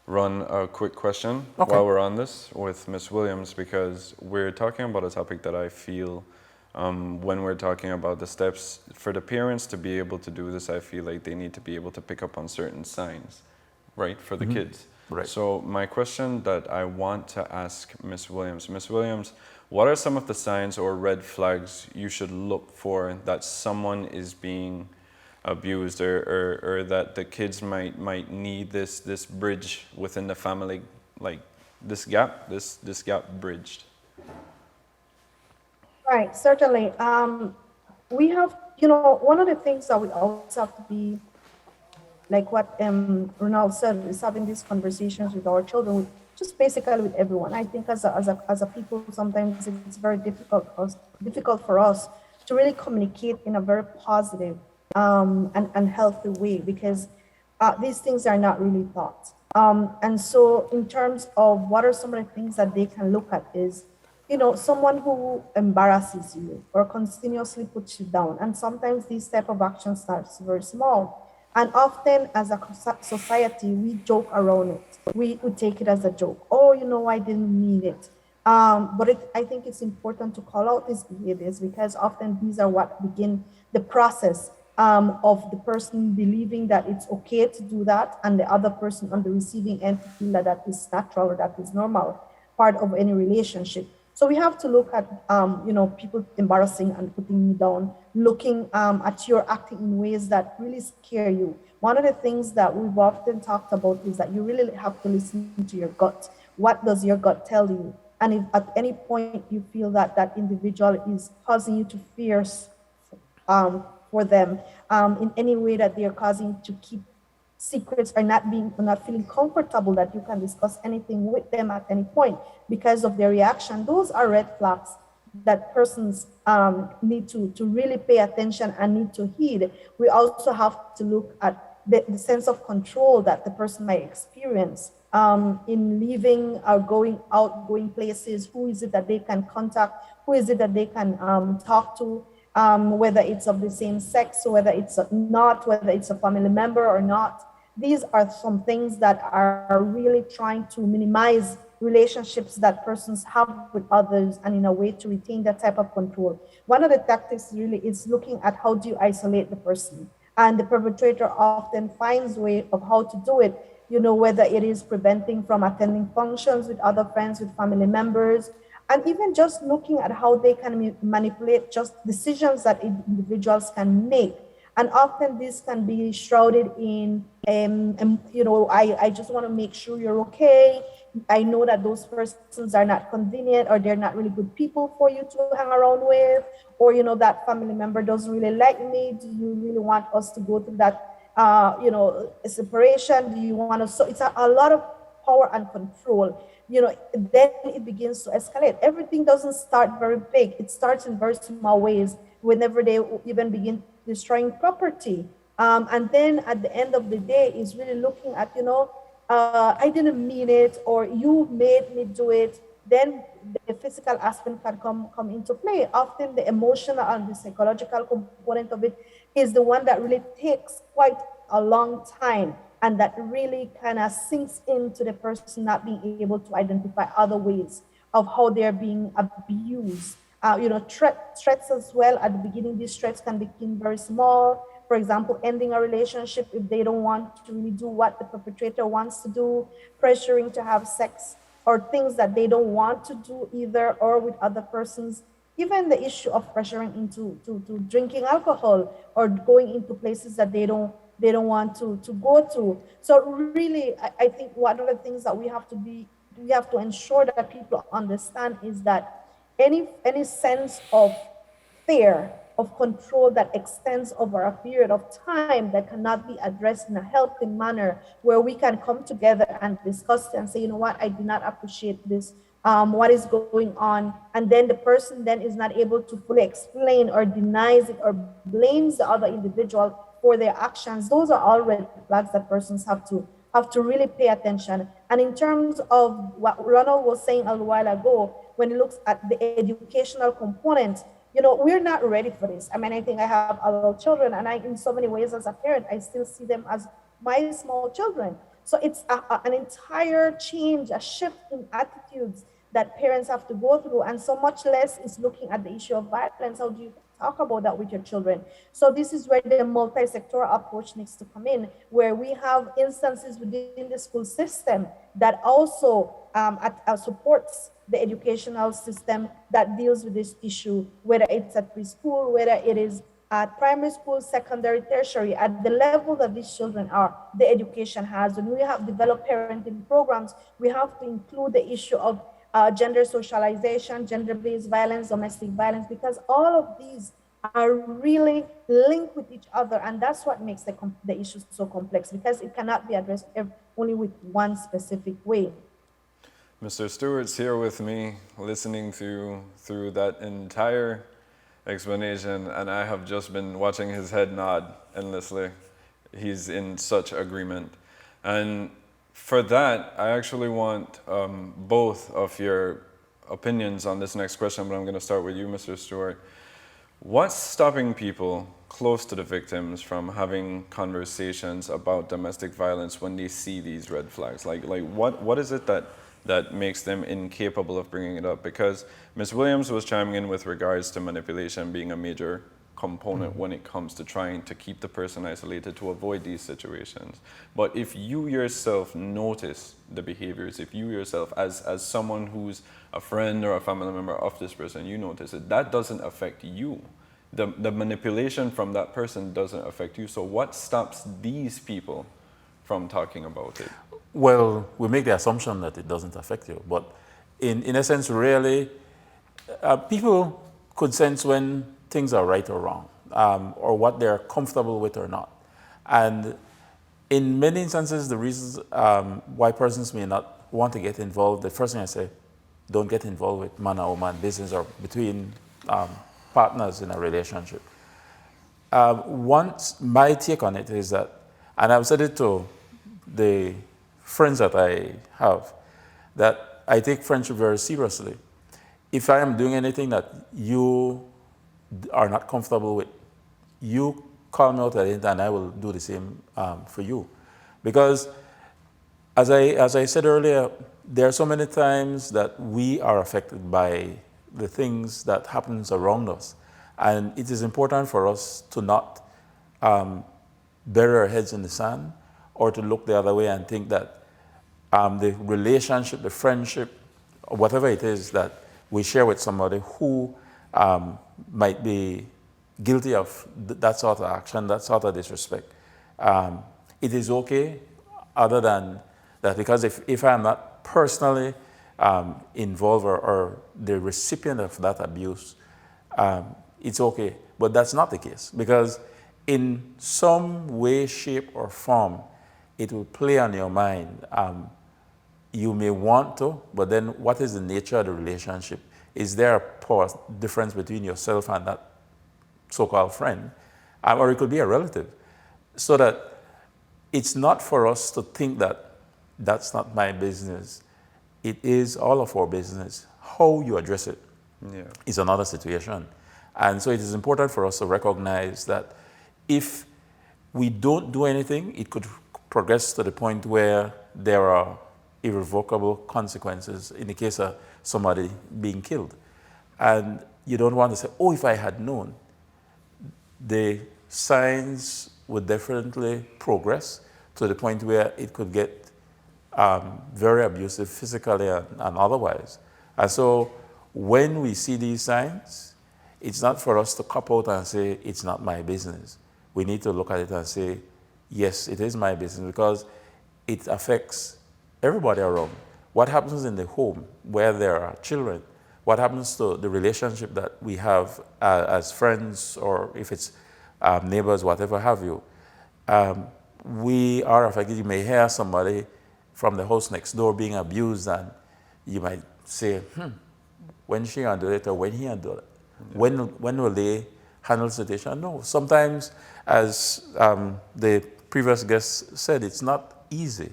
run a quick question Okay. while we're on this with Ms. Williams, because we're talking about a topic that I feel when we're talking about the steps for the parents to be able to do this, I feel like they need to be able to pick up on certain signs, right, for the kids. Right. So my question that I want to ask Ms. Williams, what are some of the signs or red flags you should look for that someone is being abused, or that the kids might need this bridge within the family, like this gap bridged? Right, certainly. We have, one of the things that we always have to be, like what Ronald said, is having these conversations with our children, just basically with everyone. I think as a people, sometimes it's very difficult for us to really communicate in a very positive and healthy way, because these things are not really taught. And so in terms of what are some of the things that they can look at is, someone who embarrasses you or continuously puts you down. And sometimes these type of actions starts very small. And often as a society, we joke around it. We take it as a joke. Oh, I didn't mean it. But I think it's important to call out these behaviors, because often these are what begin the process of the person believing that it's okay to do that, and the other person on the receiving end to feel that is natural or that is normal, part of any relationship. So we have to look at, people embarrassing and putting you down, looking at your acting in ways that really scare you. One of the things that we've often talked about is that you really have to listen to your gut. What does your gut tell you? And if at any point you feel that that individual is causing you to fear for them, in any way that they are causing you to keep secrets, or not feeling comfortable that you can discuss anything with them at any point because of their reaction, those are red flags that persons need to really pay attention and need to heed. We also have to look at the sense of control that the person might experience in leaving or going places. Who is it that they can contact? Who is it that they can talk to? Whether it's of the same sex, or whether it's not, whether it's a family member or not. These are some things that are really trying to minimize relationships that persons have with others, and in a way to retain that type of control. One of the tactics really is looking at how do you isolate the person. And the perpetrator often finds a way of how to do it, whether it is preventing from attending functions with other friends, with family members, and even just looking at how they can manipulate just decisions that individuals can make. And often this can be shrouded in, I just want to make sure you're okay. I know that those persons are not convenient, or they're not really good people for you to hang around with, or, that family member doesn't really like me. Do you really want us to go through that, separation? Do you want to, so it's a lot of power and control. Then it begins to escalate. Everything doesn't start very big. It starts in very small ways. Whenever they even begin destroying property, And then at the end of the day is really looking at, I didn't mean it, or you made me do it. Then the physical aspect can come into play. Often the emotional and the psychological component of it is the one that really takes quite a long time, and that really kind of sinks into the person not being able to identify other ways of how they're being abused. Threats as well. At the beginning, these threats can begin very small. For example, ending a relationship if they don't want to really do what the perpetrator wants to do, pressuring to have sex, or things that they don't want to do either, or with other persons. Even the issue of pressuring into to drinking alcohol or going into places that they don't want to go to. So really, I think one of the things that we have to ensure that people understand is that any sense of fear of control that extends over a period of time that cannot be addressed in a healthy manner, where we can come together and discuss and say, you know what, I do not appreciate this, what is going on, and then the person then is not able to fully explain or denies it or blames the other individual for their actions. Those are all red flags that persons have to really pay attention. And in terms of what Ronald was saying a while ago, when he looks at the educational component, we're not ready for this. I mean, I think I have adult children, and in so many ways as a parent, I still see them as my small children. So it's an entire change, a shift in attitudes that parents have to go through, and so much less is looking at the issue of violence. How do you talk about that with your children? So this is where the multi-sectoral approach needs to come in, where we have instances within the school system that also supports the educational system that deals with this issue, whether it's at preschool, whether it is at primary school, secondary, tertiary, at the level that these children are, the education has. When we have developed parenting programs, we have to include the issue of gender socialization, gender-based violence, domestic violence, because all of these are really linked with each other, and that's what makes the issue so complex, because it cannot be addressed only with one specific way. Mr. Stewart's here with me, listening through that entire explanation, and I have just been watching his head nod endlessly. He's in such agreement. And for that, I actually want both of your opinions on this next question, but I'm going to start with you, Mr. Stewart. What's stopping people close to the victims from having conversations about domestic violence when they see these red flags? Like what is it that makes them incapable of bringing it up? Because Ms. Williams was chiming in with regards to manipulation being a major component when it comes to trying to keep the person isolated to avoid these situations. But if you yourself notice the behaviors, if you yourself, as someone who's a friend or a family member of this person, you notice it, that doesn't affect you. The manipulation from that person doesn't affect you. So what stops these people from talking about it? Well, we make the assumption that it doesn't affect you, but in essence, really, people could sense when things are right or wrong, or what they're comfortable with or not. And in many instances, the reasons why persons may not want to get involved, the first thing I say, don't get involved with man or woman business or between partners in a relationship. Once my take on it is that, and I've said it to the friends that I have, that I take friendship very seriously. If I am doing anything that you are not comfortable with, you call me out at it and I will do the same for you. Because as I said earlier, there are so many times that we are affected by the things that happens around us. And it is important for us to not bury our heads in the sand, or to look the other way and think that the relationship, the friendship, or whatever it is that we share with somebody who might be guilty of that sort of action, that sort of disrespect, it is okay, other than that, because if I'm not personally involved or the recipient of that abuse, it's okay. But that's not the case, because in some way, shape, or form, it will play on your mind. You may want to, but then what is the nature of the relationship? Is there a power difference between yourself and that so-called friend? Or it could be a relative. so that it's not for us to think that that's not my business. It is all of our business. How you address it is another situation. And so it is important for us to recognize that if we don't do anything, it could progress to the point where there are irrevocable consequences in the case of somebody being killed. And you don't want to say, oh, if I had known. The signs would definitely progress to the point where it could get very abusive physically and otherwise. And so when we see these signs, it's not for us to cop out and say, it's not my business. We need to look at it and say, yes, it is my business, because it affects everybody around. What happens in the home where there are children? What happens to the relationship that we have as friends, or if it's neighbors, whatever have you? We are affected. You may hear somebody from the house next door being abused, and you might say, when she handle it, or when he handle it? When will they handle the situation? No, sometimes, as the previous guest said, it's not easy.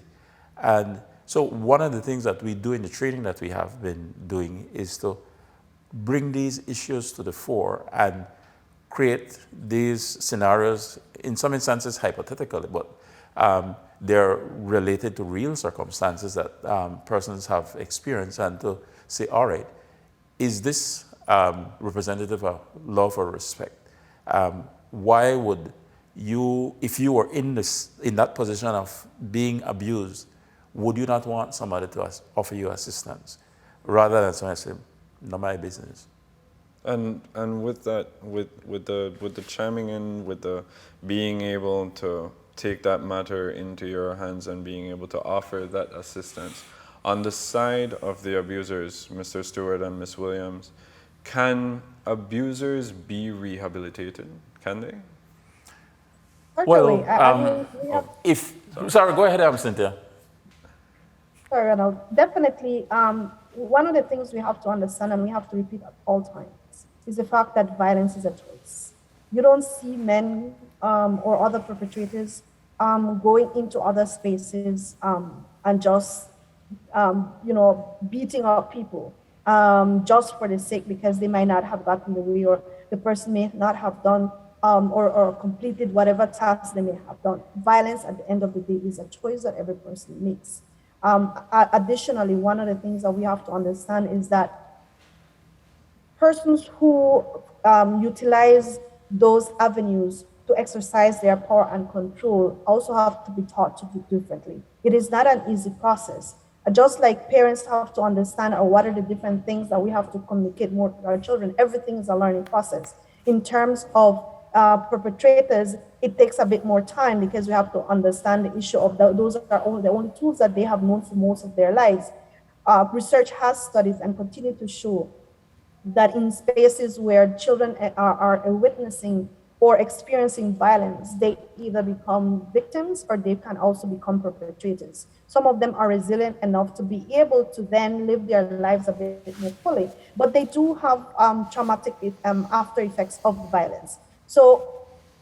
And so one of the things that we do in the training that we have been doing is to bring these issues to the fore and create these scenarios, in some instances hypothetically, but they're related to real circumstances that persons have experienced, and to say, all right, is this representative of love or respect? Why would you, if you were in that position of being abused, would you not want somebody to offer you assistance, rather than somebody say, not my business? And with that, with the chiming in, with the being able to take that matter into your hands and being able to offer that assistance, on the side of the abusers, Mr. Stewart and Ms. Williams, can abusers be rehabilitated? Can they? Certainly. Sorry, go ahead, Cynthia. Sorry, Ronald. Definitely, one of the things we have to understand, and we have to repeat at all times, is the fact that violence is a choice. You don't see men or other perpetrators going into other spaces and just, beating up people just for the sake, because they might not have gotten the way, or the person may not have done or completed whatever task they may have done. Violence, at the end of the day, is a choice that every person makes. Additionally, one of the things that we have to understand is that persons who utilize those avenues to exercise their power and control also have to be taught to do differently. It is not an easy process. Just like parents have to understand what are the different things that we have to communicate more to our children, everything is a learning process. In terms of perpetrators, it takes a bit more time, because we have to understand the issue of those are the only tools that they have known for most of their lives. Research has studied and continue to show that in spaces where children are witnessing or experiencing violence, they either become victims or they can also become perpetrators. Some of them are resilient enough to be able to then live their lives a bit more fully, but they do have traumatic after effects of violence. So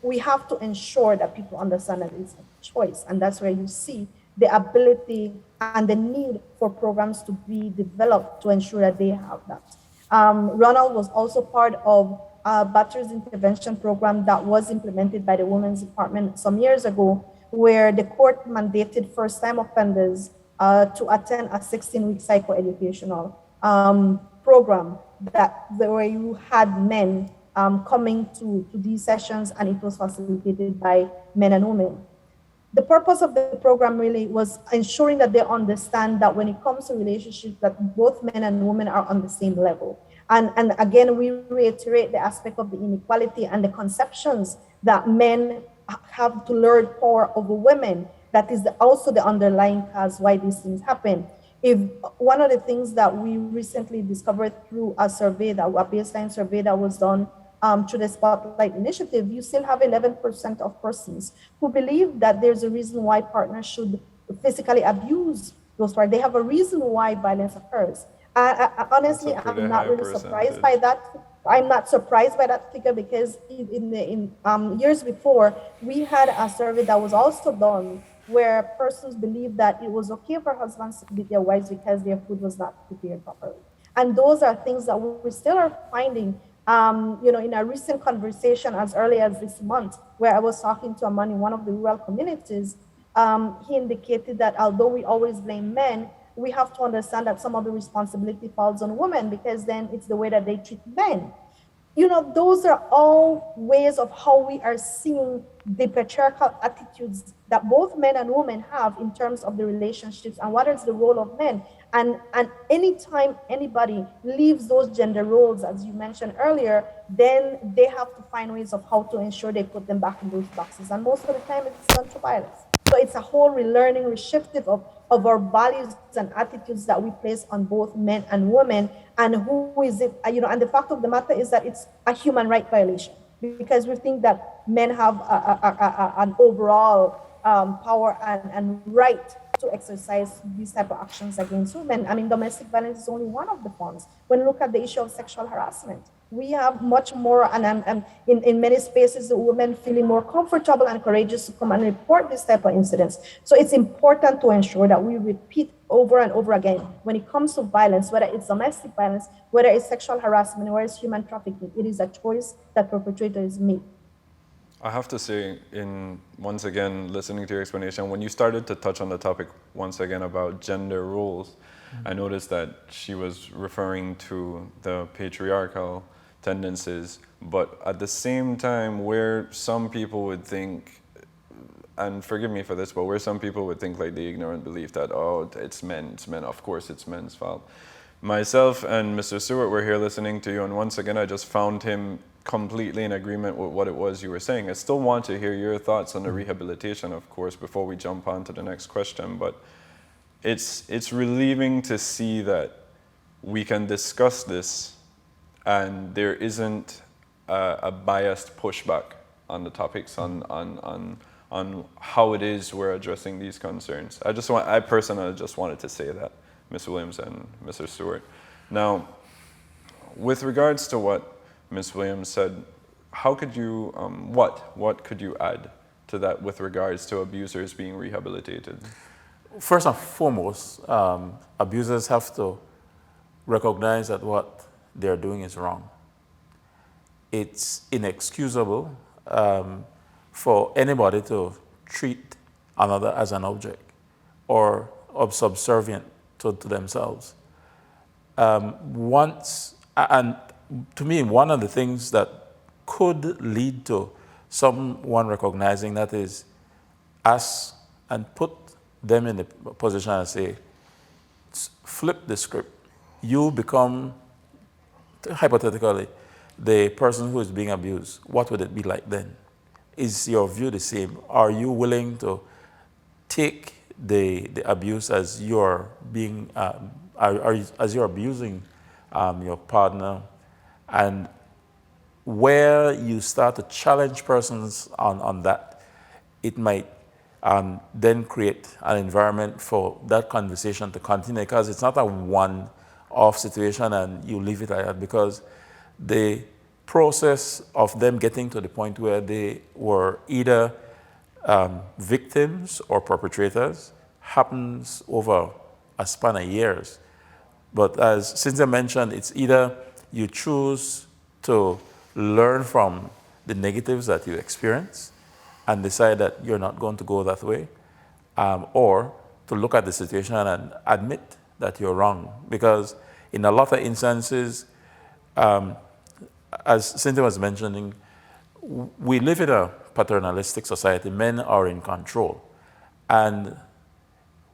we have to ensure that people understand that it's a choice, and that's where you see the ability and the need for programs to be developed to ensure that they have that. Ronald was also part of a batteries intervention program that was implemented by the Women's Department some years ago, where the court mandated first-time offenders to attend a 16-week psychoeducational program where you had men coming to these sessions, and it was facilitated by men and women. The purpose of the program really was ensuring that they understand that when it comes to relationships, that both men and women are on the same level. And again, we reiterate the aspect of the inequality and the conceptions that men have to learn power over women. That is also the underlying cause why these things happen. If one of the things that we recently discovered through a baseline survey that was done through the Spotlight Initiative, you still have 11% of persons who believe that there's a reason why partners should physically abuse those partners. They have a reason why violence occurs. Honestly, I'm not really surprised by that. I'm not surprised by that figure because in years before, we had a survey that was also done where persons believed that it was okay for husbands to beat their wives because their food was not prepared properly. And those are things that we still are finding. In a recent conversation as early as this month, where I was talking to a man in one of the rural communities, he indicated that although we always blame men, we have to understand that some of the responsibility falls on women because then it's the way that they treat men. Those are all ways of how we are seeing the patriarchal attitudes that both men and women have in terms of the relationships and what is the role of men. And anytime anybody leaves those gender roles, as you mentioned earlier, then they have to find ways of how to ensure they put them back in those boxes. And most of the time it's done through violence. So it's a whole relearning, reshifting of our values and attitudes that we place on both men and women, and who is it, and the fact of the matter is that it's a human right violation because we think that men have an overall power and right to exercise these type of actions against women. I mean, domestic violence is only one of the forms. When you look at the issue of sexual harassment, we have much more, and in many spaces, the women feeling more comfortable and courageous to come and report this type of incidents. So it's important to ensure that we repeat over and over again when it comes to violence, whether it's domestic violence, whether it's sexual harassment, whether it's human trafficking, it is a choice that perpetrators make. I have to say, once again, listening to your explanation, when you started to touch on the topic once again about gender roles, I noticed that she was referring to the patriarchal tendencies, but at the same time, where some people would think, and forgive me for this, but where some people would think like the ignorant belief that, oh, it's men, of course it's men's fault. Myself and Mr. Stewart were here listening to you, and once again, I just found him completely in agreement with what it was you were saying. I still want to hear your thoughts on the rehabilitation, of course, before we jump on to the next question, but it's relieving to see that we can discuss this and there isn't a biased pushback on the topics, on how it is we're addressing these concerns. I personally just wanted to say that, Ms. Williams and Mr. Stewart. Now, with regards to what Ms. Williams said, how could you, what could you add to that with regards to abusers being rehabilitated? First and foremost, abusers have to recognize that what they're doing is wrong. It's inexcusable for anybody to treat another as an object or subservient to themselves. And to me, one of the things that could lead to someone recognizing that is ask and put them in the position and say, flip the script. You become, hypothetically, the person who is being abused. What would it be like then? Is your view the same? Are you willing to take the abuse as you're being, as you're abusing your partner? And where you start to challenge persons on that, it might then create an environment for that conversation to continue, because it's not a one-off situation and you leave it like that, because the process of them getting to the point where they were either victims or perpetrators happens over a span of years. But as Cynthia mentioned, it's either you choose to learn from the negatives that you experience and decide that you're not going to go that way, or to look at the situation and admit that you're wrong. Because in a lot of instances, as Cynthia was mentioning, we live in a paternalistic society. Men are in control. And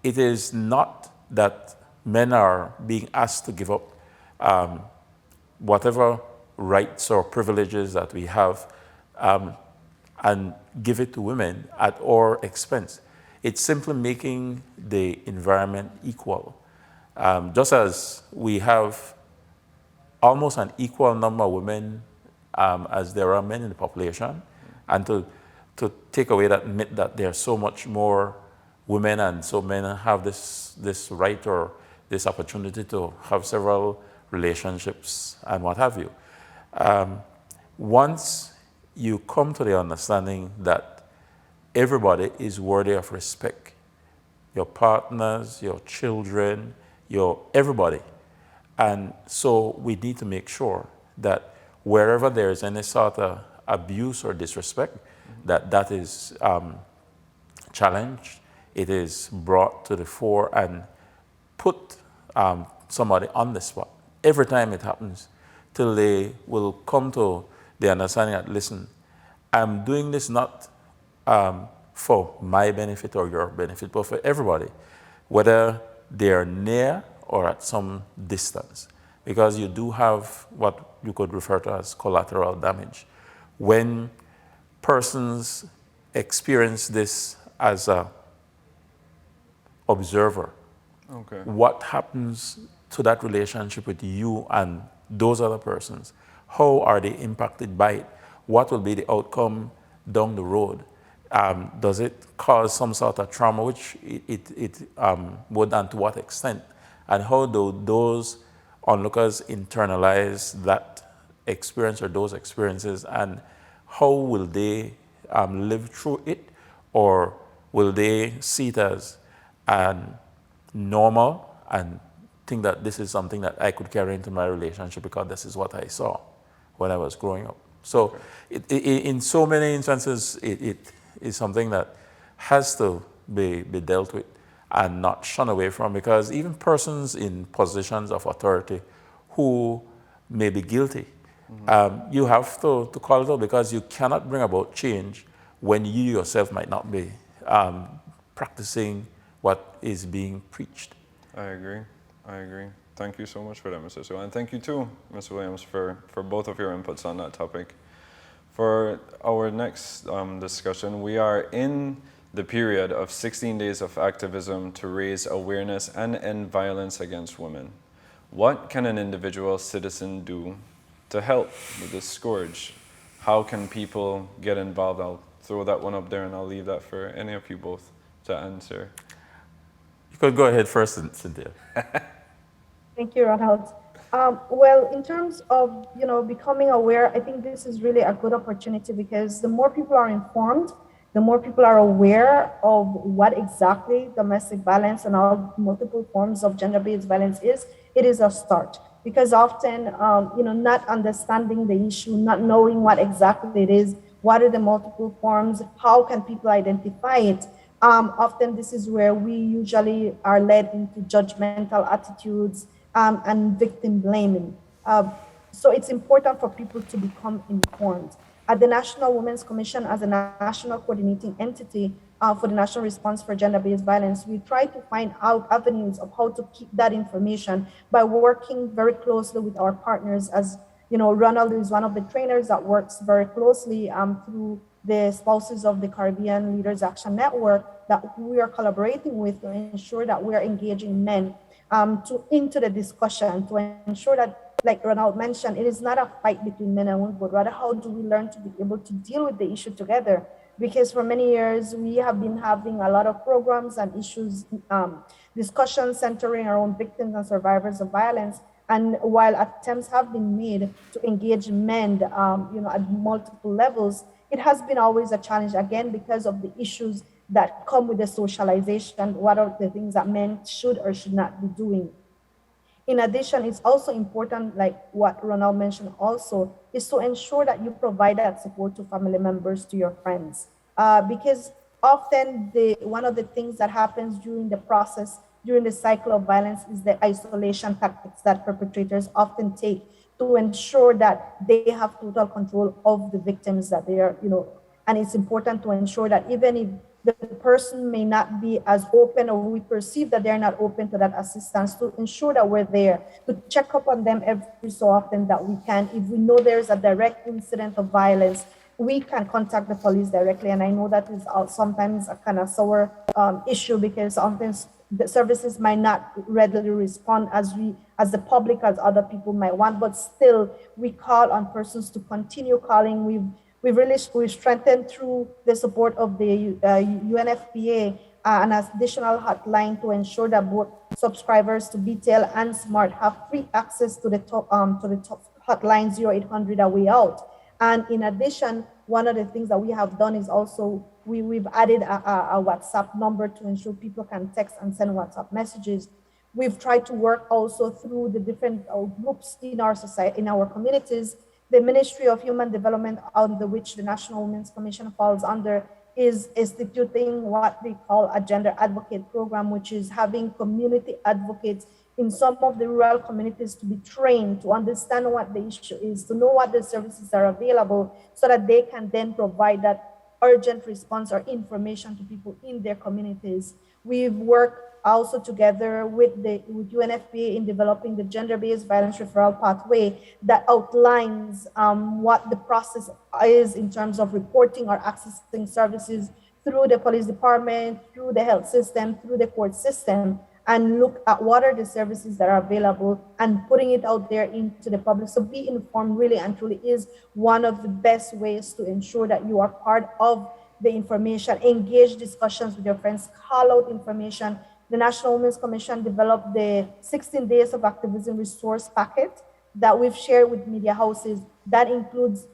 it is not that men are being asked to give up whatever rights or privileges that we have and give it to women at our expense. It's simply making the environment equal. Just as we have almost an equal number of women as there are men in the population, and to take away that myth that there are so much more women and so men have this right or this opportunity to have several relationships and what have you. Once you come to the understanding that everybody is worthy of respect, your partners, your children, your everybody. And so we need to make sure that wherever there is any sort of abuse or disrespect, that is challenged, it is brought to the fore and put somebody on the spot every time it happens, till they will come to the understanding that, listen, I'm doing this not for my benefit or your benefit, but for everybody, whether they're near or at some distance. Because you do have what you could refer to as collateral damage. When persons experience this as a observer, Okay. what happens to that relationship with you and those other persons? How are they impacted by it? What will be the outcome down the road? Does it cause some sort of trauma, which it would, and to what extent? And how do those onlookers internalize that experience or those experiences, and how will they live through it, or will they see it as normal and think that this is something that I could carry into my relationship because this is what I saw when I was growing up? So in so many instances, it is something that has to be dealt with and not shunned away from, because even persons in positions of authority who may be guilty, you have to call it out, because you cannot bring about change when you yourself might not be practicing what is being preached. I agree. Thank you so much for that, Mr. Sewell. And thank you too, Ms. Williams, for both of your inputs on that topic. For our next discussion, we are in the period of 16 days of activism to raise awareness and end violence against women. What can an individual citizen do to help with this scourge? How can people get involved? I'll throw that one up there and I'll leave that for any of you both to answer. You could go ahead first, Cynthia. Thank you, Ronald. Well, in terms of becoming aware, I think this is really a good opportunity, because the more people are informed, the more people are aware of what exactly domestic violence and all multiple forms of gender-based violence is. It is a start, because often, not understanding the issue, not knowing what exactly it is, what are the multiple forms, how can people identify it? Often this is where we usually are led into judgmental attitudes and victim blaming. So it's important for people to become informed. At the National Women's Commission, as a national coordinating entity for the national response for gender-based violence, we try to find out avenues of how to keep that information by working very closely with our partners. As you know, Ronald is one of the trainers that works very closely through the Spouses of the Caribbean Leaders Action Network that we are collaborating with to ensure that we are engaging men into the discussion, to ensure that, like Ronald mentioned, it is not a fight between men and women, but rather how do we learn to be able to deal with the issue together? Because for many years, we have been having a lot of programs and issues, discussions centering around victims and survivors of violence. And while attempts have been made to engage men, at multiple levels, it has been always a challenge, again, because of the issues that come with the socialization. What are the things that men should or should not be doing? In addition, it's also important, like what Ronald mentioned also, is to ensure that you provide that support to family members, to your friends. Because often one of the things that happens during the process, during the cycle of violence, is the isolation tactics that perpetrators often take to ensure that they have total control of the victims that they are, and it's important to ensure that even if the person may not be as open, or we perceive that they're not open to that assistance, to ensure that we're there, to check up on them every so often that we can. If we know there's a direct incident of violence, we can contact the police directly. And I know that is sometimes a kind of sour issue, because sometimes the services might not readily respond as the public, as other people might want, but still we call on persons to continue calling. We've strengthened through the support of the UNFPA an additional hotline to ensure that both subscribers to BTL and SMART have free access to the top hotline 0800 A Way Out. And in addition, one of the things that we have done is also we've added a WhatsApp number to ensure people can text and send WhatsApp messages. We've tried to work also through the different groups in our society, in our communities. The Ministry of Human Development, under which the National Women's Commission falls under, is instituting what they call a gender advocate program, which is having community advocates in some of the rural communities to be trained to understand what the issue is, to know what the services are available, so that they can then provide that urgent response or information to people in their communities. We've worked also together with UNFPA in developing the gender-based violence referral pathway that outlines what the process is in terms of reporting or accessing services through the police department, through the health system, through the court system, and look at what are the services that are available and putting it out there into the public. So be informed really and truly is one of the best ways to ensure that you are part of the information. Engage discussions with your friends, call out information. The National Women's Commission developed the 16 Days of Activism Resource Packet that we've shared with media houses. That includes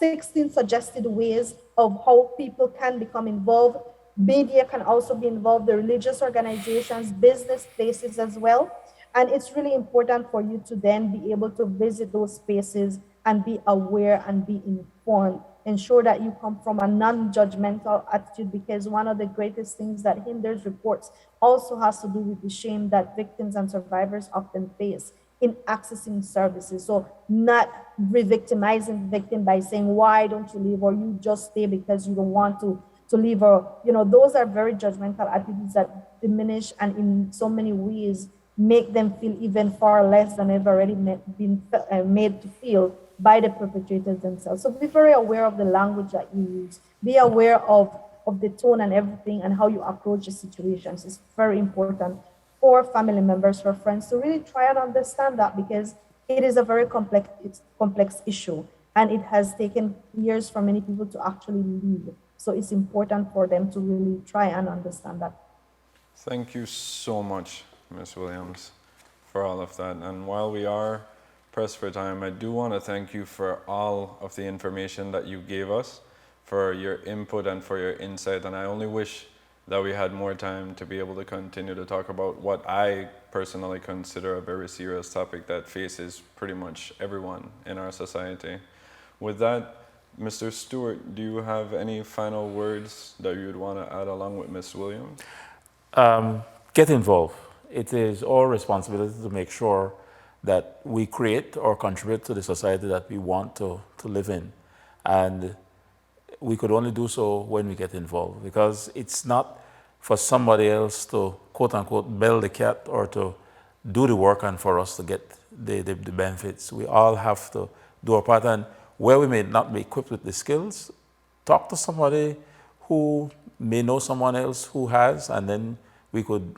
16 suggested ways of how people can become involved. Media can also be involved, the religious organizations, business places as well. And it's really important for you to then be able to visit those spaces and be aware and be informed. Ensure that you come from a non-judgmental attitude, because one of the greatest things that hinders reports also has to do with the shame that victims and survivors often face in accessing services. So not re-victimizing the victim by saying, why don't you leave, or you just stay because you don't want to leave, or, those are very judgmental attitudes that diminish and in so many ways make them feel even far less than they've already been made to feel by the perpetrators themselves. So be very aware of the language that you use. Be aware of the tone and everything and how you approach the situations. It's very important for family members, for friends to really try and understand that, because it is a very complex issue and it has taken years for many people to actually leave. So it's important for them to really try and understand that. Thank you so much, Ms. Williams, for all of that. And while we are pressed for time, I do want to thank you for all of the information that you gave us, for your input and for your insight. And I only wish that we had more time to be able to continue to talk about what I personally consider a very serious topic that faces pretty much everyone in our society. With that, Mr. Stewart, do you have any final words that you would want to add along with Ms. Williams? Get involved. It is our responsibility to make sure that we create or contribute to the society that we want to live in. And we could only do so when we get involved, because it's not for somebody else to, quote unquote, bell the cat or to do the work and for us to get the benefits. We all have to do our part. And where we may not be equipped with the skills, talk to somebody who may know someone else who has, and then we could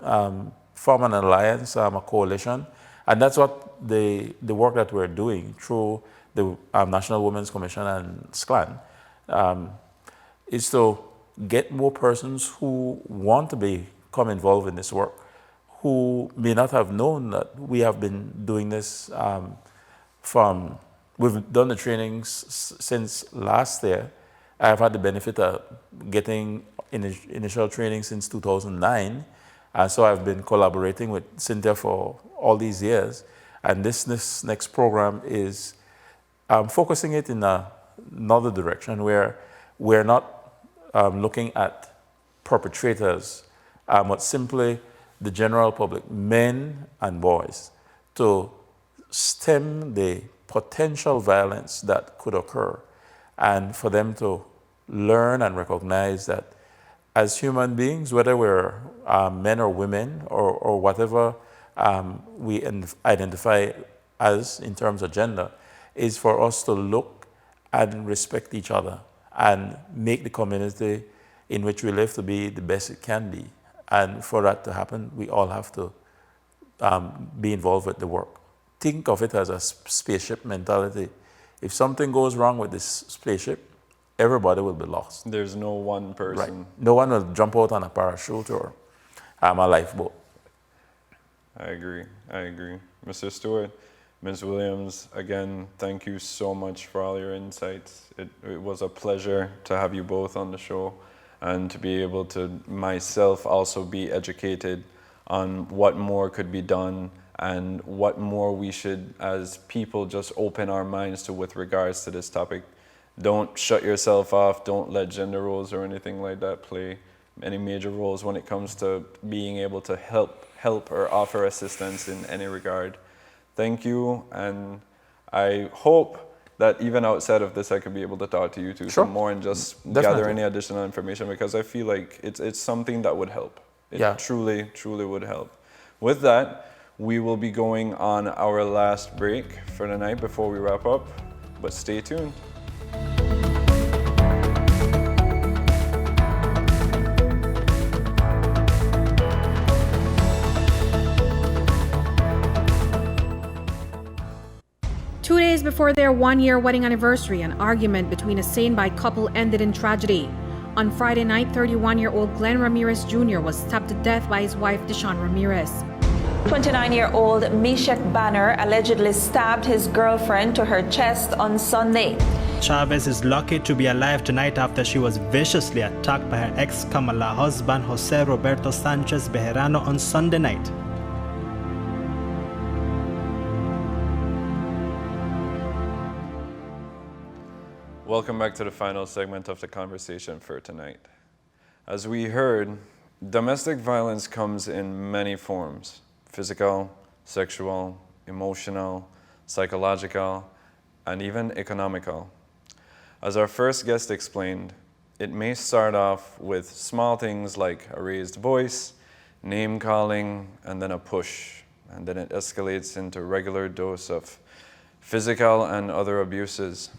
form an alliance, a coalition. And that's what the work that we're doing through the National Women's Commission and SCLAN is to get more persons who want to become involved in this work, who may not have known that we have been doing this we've done the trainings since last year. I've had the benefit of getting initial training since 2009. And so I've been collaborating with Cynthia for all these years. And this next program is focusing it in another direction, where we're not looking at perpetrators, but simply the general public, men and boys, to stem the potential violence that could occur, and for them to learn and recognize that as human beings, whether we're men or women or whatever we identify as in terms of gender, is for us to look and respect each other and make the community in which we live to be the best it can be. And for that to happen, we all have to be involved with the work. Think of it as a spaceship mentality. If something goes wrong with this spaceship, everybody will be lost. There's no one person. Right. No one will jump out on a parachute or a lifeboat. I agree. Mr. Stewart, Ms. Williams, again, thank you so much for all your insights. It was a pleasure to have you both on the show and to be able to myself also be educated on what more could be done and what more we should as people just open our minds to with regards to this topic. Don't shut yourself off. Don't let gender roles or anything like that play any major roles when it comes to being able to help or offer assistance in any regard. Thank you, and I hope that even outside of this I could be able to talk to you two some more and just gather any additional information, because I feel like it's something that would help. It truly would help. With that, we will be going on our last break for the night before we wrap up, but stay tuned. Two days before their one-year wedding anniversary, an argument between a Saint-Bite couple ended in tragedy. On Friday night, 31-year-old Glenn Ramirez Jr. was stabbed to death by his wife, Deshawn Ramirez. 29-year-old Meshach Banner allegedly stabbed his girlfriend to her chest on Sunday. Chavez is lucky to be alive tonight after she was viciously attacked by her ex-common law husband, Jose Roberto Sanchez Bejarano, on Sunday night. Welcome back to the final segment of the conversation for tonight. As we heard, domestic violence comes in many forms: physical, sexual, emotional, psychological, and even economical. As our first guest explained, it may start off with small things like a raised voice, name calling, and then a push, and then it escalates into a regular dose of physical and other abuses.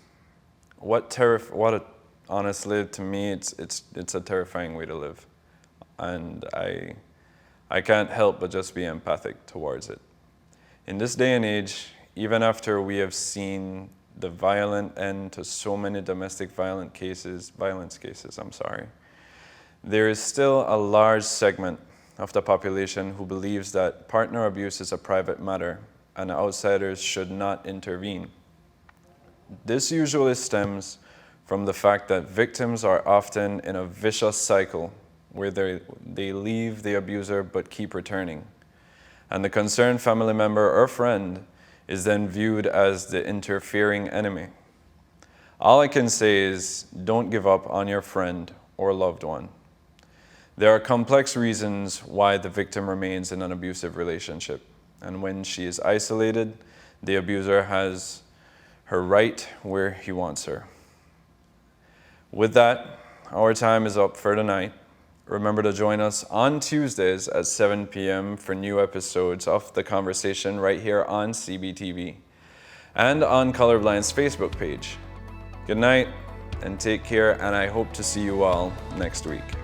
Honestly, to me, it's a terrifying way to live, and I can't help but just be empathic towards it. In this day and age, even after we have seen the violent end to so many domestic violence cases, there is still a large segment of the population who believes that partner abuse is a private matter and outsiders should not intervene. This usually stems from the fact that victims are often in a vicious cycle where they leave the abuser but keep returning. And the concerned family member or friend is then viewed as the interfering enemy. All I can say is don't give up on your friend or loved one. There are complex reasons why the victim remains in an abusive relationship. And when she is isolated, the abuser has her right where he wants her. With that, our time is up for tonight. Remember to join us on Tuesdays at 7 p.m. for new episodes of The Conversation right here on CBTV and on Colorblind's Facebook page. Good night and take care, and I hope to see you all next week.